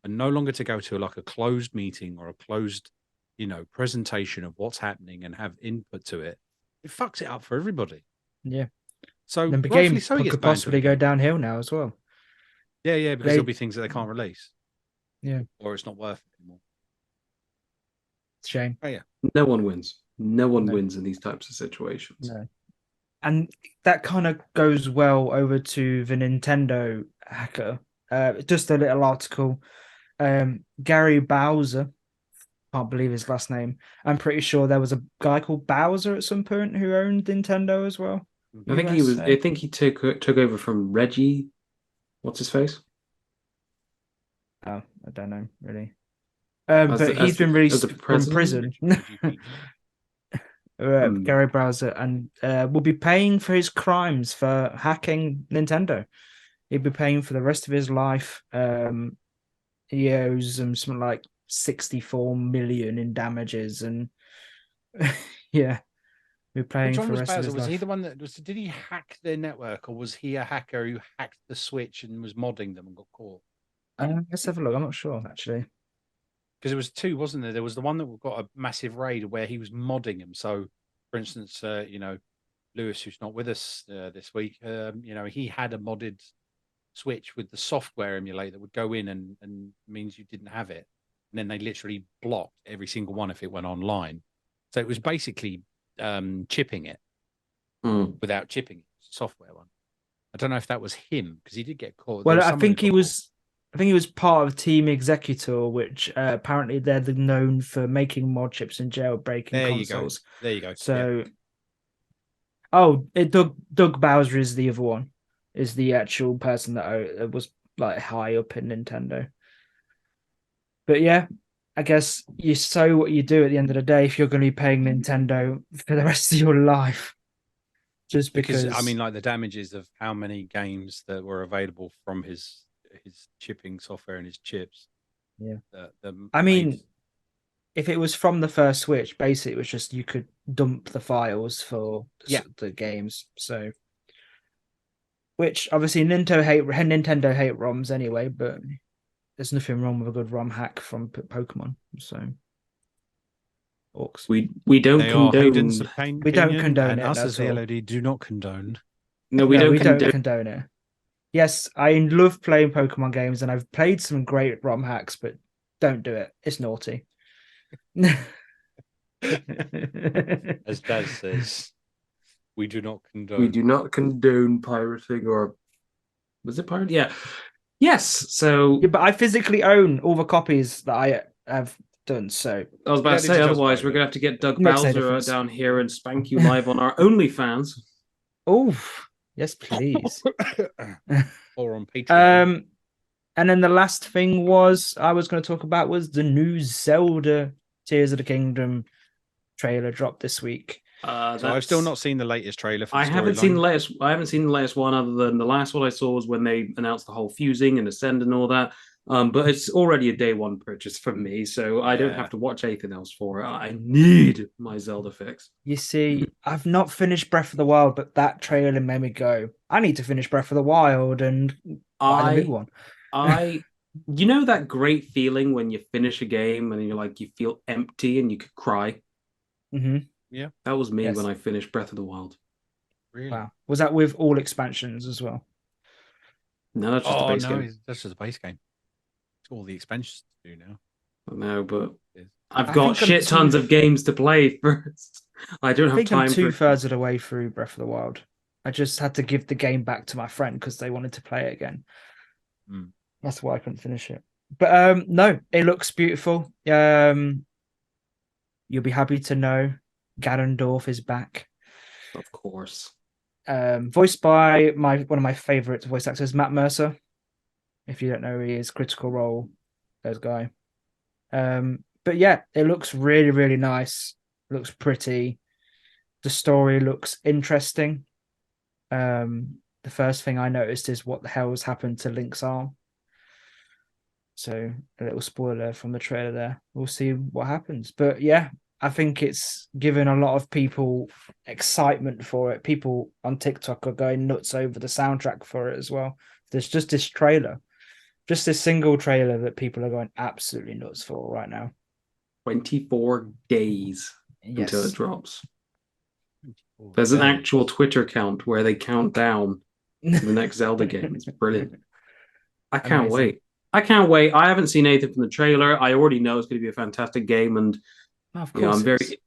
and no longer to go to like a closed meeting or a closed, you know, presentation of what's happening and have input to it, it fucks it up for everybody. Yeah. So then the game so could possibly go downhill now as well. Yeah, because there'll be things that they can't release. Yeah. Or it's not worth it anymore. It's a shame. Oh, yeah. No one wins. No one wins in these types of situations. No. And that kind of goes well over to the Nintendo hacker. Just a little article. Gary Bowser, can't believe his last name. I'm pretty sure there was a guy called Bowser at some point who owned Nintendo as well. I think he was. I think he took over from Reggie. What's his face? Oh, I don't know really. But he's been released from prison. Gary Bowser, and will be paying for his crimes for hacking Nintendo. He'll be paying for the rest of his life. He owes them something like 64 million in damages, and yeah, we're paying for the rest of his life. Was he the one that was? Did he hack their network, or was he a hacker who hacked the Switch and was modding them and got caught? Let's have a look. I'm not sure actually. Because there was two, wasn't there? There was the one that got a massive raid where he was modding them. So, for instance, you know, Lewis, who's not with us this week, you know, he had a modded Switch with the software emulator that would go in and means you didn't have it. And then they literally blocked every single one if it went online. So it was basically chipping it. without chipping. Software one. I don't know if that was him because he did get caught. Well, I think he was. I think he was part of Team Executor, which apparently they're known for making mod chips and jailbreaking consoles. There you go. So, Doug Bowser is the other one. Is the actual person that was like high up in Nintendo. But yeah, I guess you sow what you do at the end of the day if you're going to be paying Nintendo for the rest of your life. Just because I mean, like the damages of how many games that were available from his chipping software and his chips. Yeah. I mean, made... if it was from the first Switch, basically it was just you could dump the files for the games. So, which obviously Nintendo hate ROMs anyway, but there's nothing wrong with a good ROM hack from Pokemon. So, orcs. We don't condone. We don't condone and it. Us as the LOD do not condone. No, we don't condone it. Yes, I love playing Pokemon games, and I've played some great ROM hacks, but don't do it. It's naughty. As Daz says, we do not condone. We do not condone pirating, or was it pirate? Yeah. Yes. So, yeah, but I physically own all the copies that I have done. So I was about to say, otherwise we're gonna have to get Doug Bowser down here and spank you live on our OnlyFans. Oh, yes, please. Or on Patreon. And then the last thing I was going to talk about was the new Zelda Tears of the Kingdom trailer dropped this week. So I've still not seen the latest trailer. I haven't seen the latest. I haven't seen the latest one, other than the last one I saw was when they announced the whole fusing and Ascend and all that. But it's already a day one purchase for me, so I don't have to watch anything else for it. I need my Zelda fix. You see, I've not finished Breath of the Wild, but that trailer made me go, I need to finish Breath of the Wild and buy the big one. You know that great feeling when you finish a game and you're like, you feel empty and you could cry? Mm-hmm. Yeah. That was me when I finished Breath of the Wild. Really? Wow. Was that with all expansions as well? No, that's just the base game. That's just a base game. It's all the expansions to do now. No, but I've got shit tons of games to play first. I don't have time. I'm 2/3 of the way through Breath of the Wild. I just had to give the game back to my friend because they wanted to play it again. That's why I couldn't finish it. But no, it looks beautiful. You'll be happy to know Ganondorf is back. Of course. Voiced by one of my favorite voice actors, Matt Mercer. If you don't know who he is, Critical Role, those guy. But yeah, it looks really, really nice. It looks pretty. The story looks interesting. The first thing I noticed is what the hell has happened to Link's arm. So a little spoiler from the trailer there. We'll see what happens. But yeah, I think it's given a lot of people excitement for it. People on TikTok are going nuts over the soundtrack for it as well. There's just this trailer, just this single trailer that people are going absolutely nuts for right now. 24 days until it drops. There's an actual Twitter count where they count down to the next Zelda game. It's brilliant. I can't wait. I can't wait. I haven't seen anything from the trailer. I already know it's going to be a fantastic game, and of course,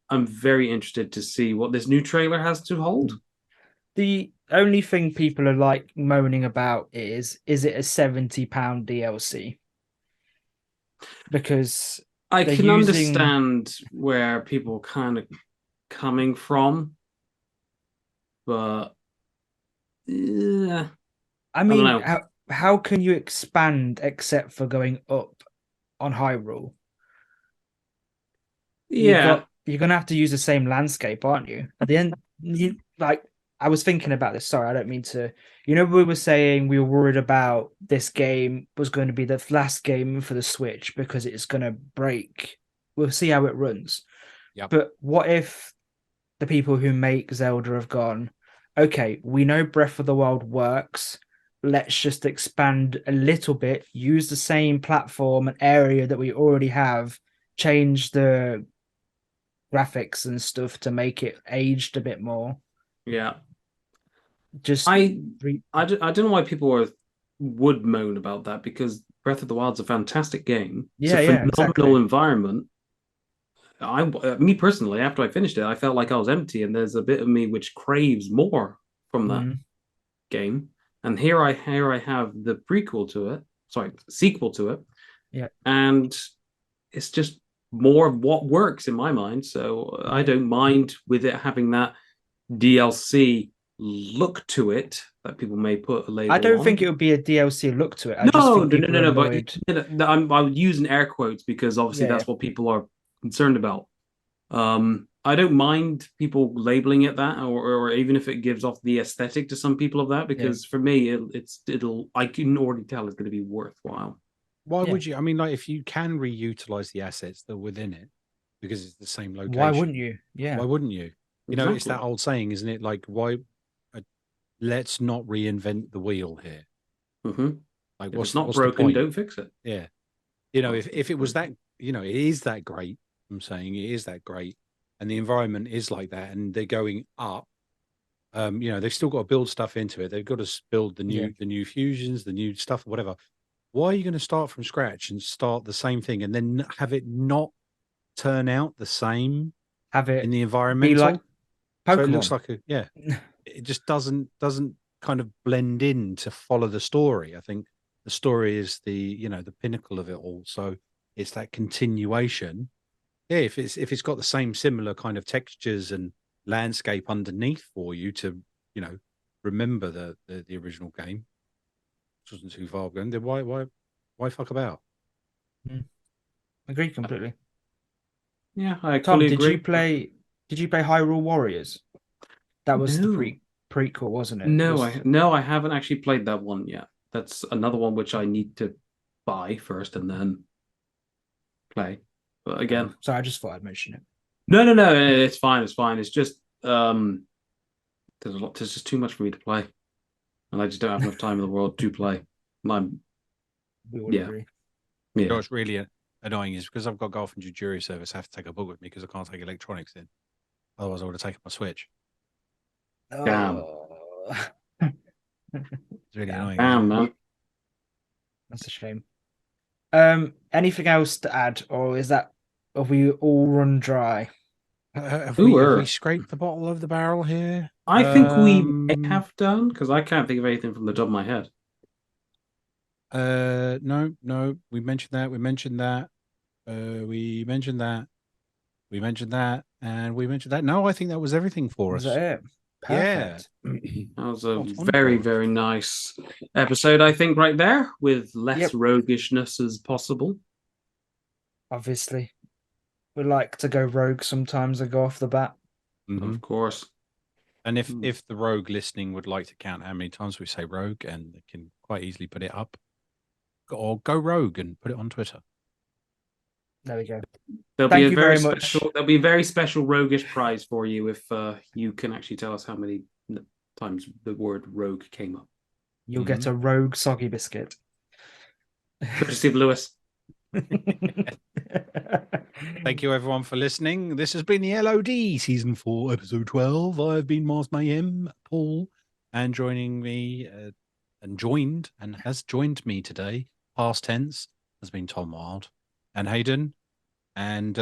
I'm very interested to see what this new trailer has to hold. The only thing people are like moaning about is it a £70 DLC? Because I can understand where people are kind of coming from, but I mean, how can you expand except for going up on Hyrule? Yeah, you're gonna have to use the same landscape, aren't you? At the end, I was thinking about this. Sorry, I don't mean to. We were saying we were worried about this game was going to be the last game for the Switch because it's going to break. We'll see how it runs. Yep. But what if the people who make Zelda have gone, okay, we know Breath of the Wild works. Let's just expand a little bit, use the same platform and area that we already have, change the graphics and stuff to make it aged a bit more. Yeah. I don't know why people would moan about that, because Breath of the Wild's a fantastic game. Yeah, it's a phenomenal environment. me personally, after I finished it, I felt like I was empty, and there's a bit of me which craves more from that Mm. game. And here I have the prequel to it, sorry, sequel to it, Yeah. and it's just more of what works in my mind. So I Yeah. don't mind with it having that DLC look to it that people may put a label I don't on. think it would be a DLC look to it. I just No, think no, no, people no, are no. But annoyed. I'm using air quotes because obviously Yeah. that's what people are concerned about. I don't mind people labeling it that, or even if it gives off the aesthetic to some people of that, Yeah. because for me, it'll I can already tell it's going to be worthwhile. Why Yeah. would you? I mean, like if you can reutilize the assets that are within it because it's the same location, Why wouldn't you? Yeah. why wouldn't you? You know, it's that Exactly. old saying, isn't it? Like, why? Let's not reinvent the wheel here. Hmm. Like, If it's not what's the broken, point? don't fix it. Yeah, you know, Well, if it was that, you know, it is that great. I'm saying it is that great, and the environment is like that, and they're going up. You know, they've still got to build stuff into it. They've got to build Yeah. the new fusions, the new stuff, whatever. Why are you going to start from scratch and start the same thing and then have it not turn out the same Have in it the be like environmental? So it looks Pokemon. like it just doesn't kind of blend in to follow the story. I think the story is the pinnacle of it all. So it's that continuation. Yeah, if it's got the same similar kind of textures and landscape underneath for you to, remember the original game, which wasn't too far going, then why fuck about? Mm. Agreed completely. yeah, I Tom, fully agree. did you play Hyrule Warriors? That was the No, prequel, wasn't it? no, Was I haven't actually played that one yet. That's another one which I need to buy first and then play. But again, sorry, I just thought I'd mention it. no, no, no, it's fine, it's fine. It's just there's just too much for me to play, and I just don't have enough time in the world to play. And I'm We all yeah, agree. You know yeah, what's really annoying is because I've got golf and jury service, I have to take a book with me because I can't take electronics in. Otherwise, I would have taken my Switch. damn, Oh, It's really damn, annoying, isn't damn, it? man. that's a shame. Anything else to add, or have we all run dry? Have we scraped the bottom of the barrel here? I think we may have done because I can't think of anything from the top of my head. No, we mentioned that. We mentioned that. We mentioned that. We mentioned that, and we mentioned that. No, I think that was everything for Was us. that it? Yeah. Perfect. That was a Spot on very, for us. very nice episode, I think, right there, with less Yep. roguishness as possible. Obviously, we like to go rogue sometimes and go off the bat. Mhm. Of course. And if the rogue listening would like to count how many times we say rogue, and they can quite easily put it up, or go rogue and put it on Twitter. There we go. There'll be Thank a you very very much. special. There'll be a very special roguish prize for you if you can actually tell us how many times the word rogue came up. You'll get a rogue soggy biscuit. Courtesy of Lewis. Thank you, everyone, for listening. This has been the LOD Season 4, Episode 12. I've been Mars Mayhem, Paul, and joining me and has joined me today, past tense, has been Tom Wild and Hayden. And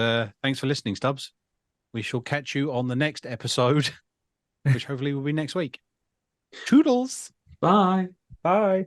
thanks for listening, Stubbs. We shall catch you on the next episode, which hopefully will be next week. Toodles! Bye. Bye.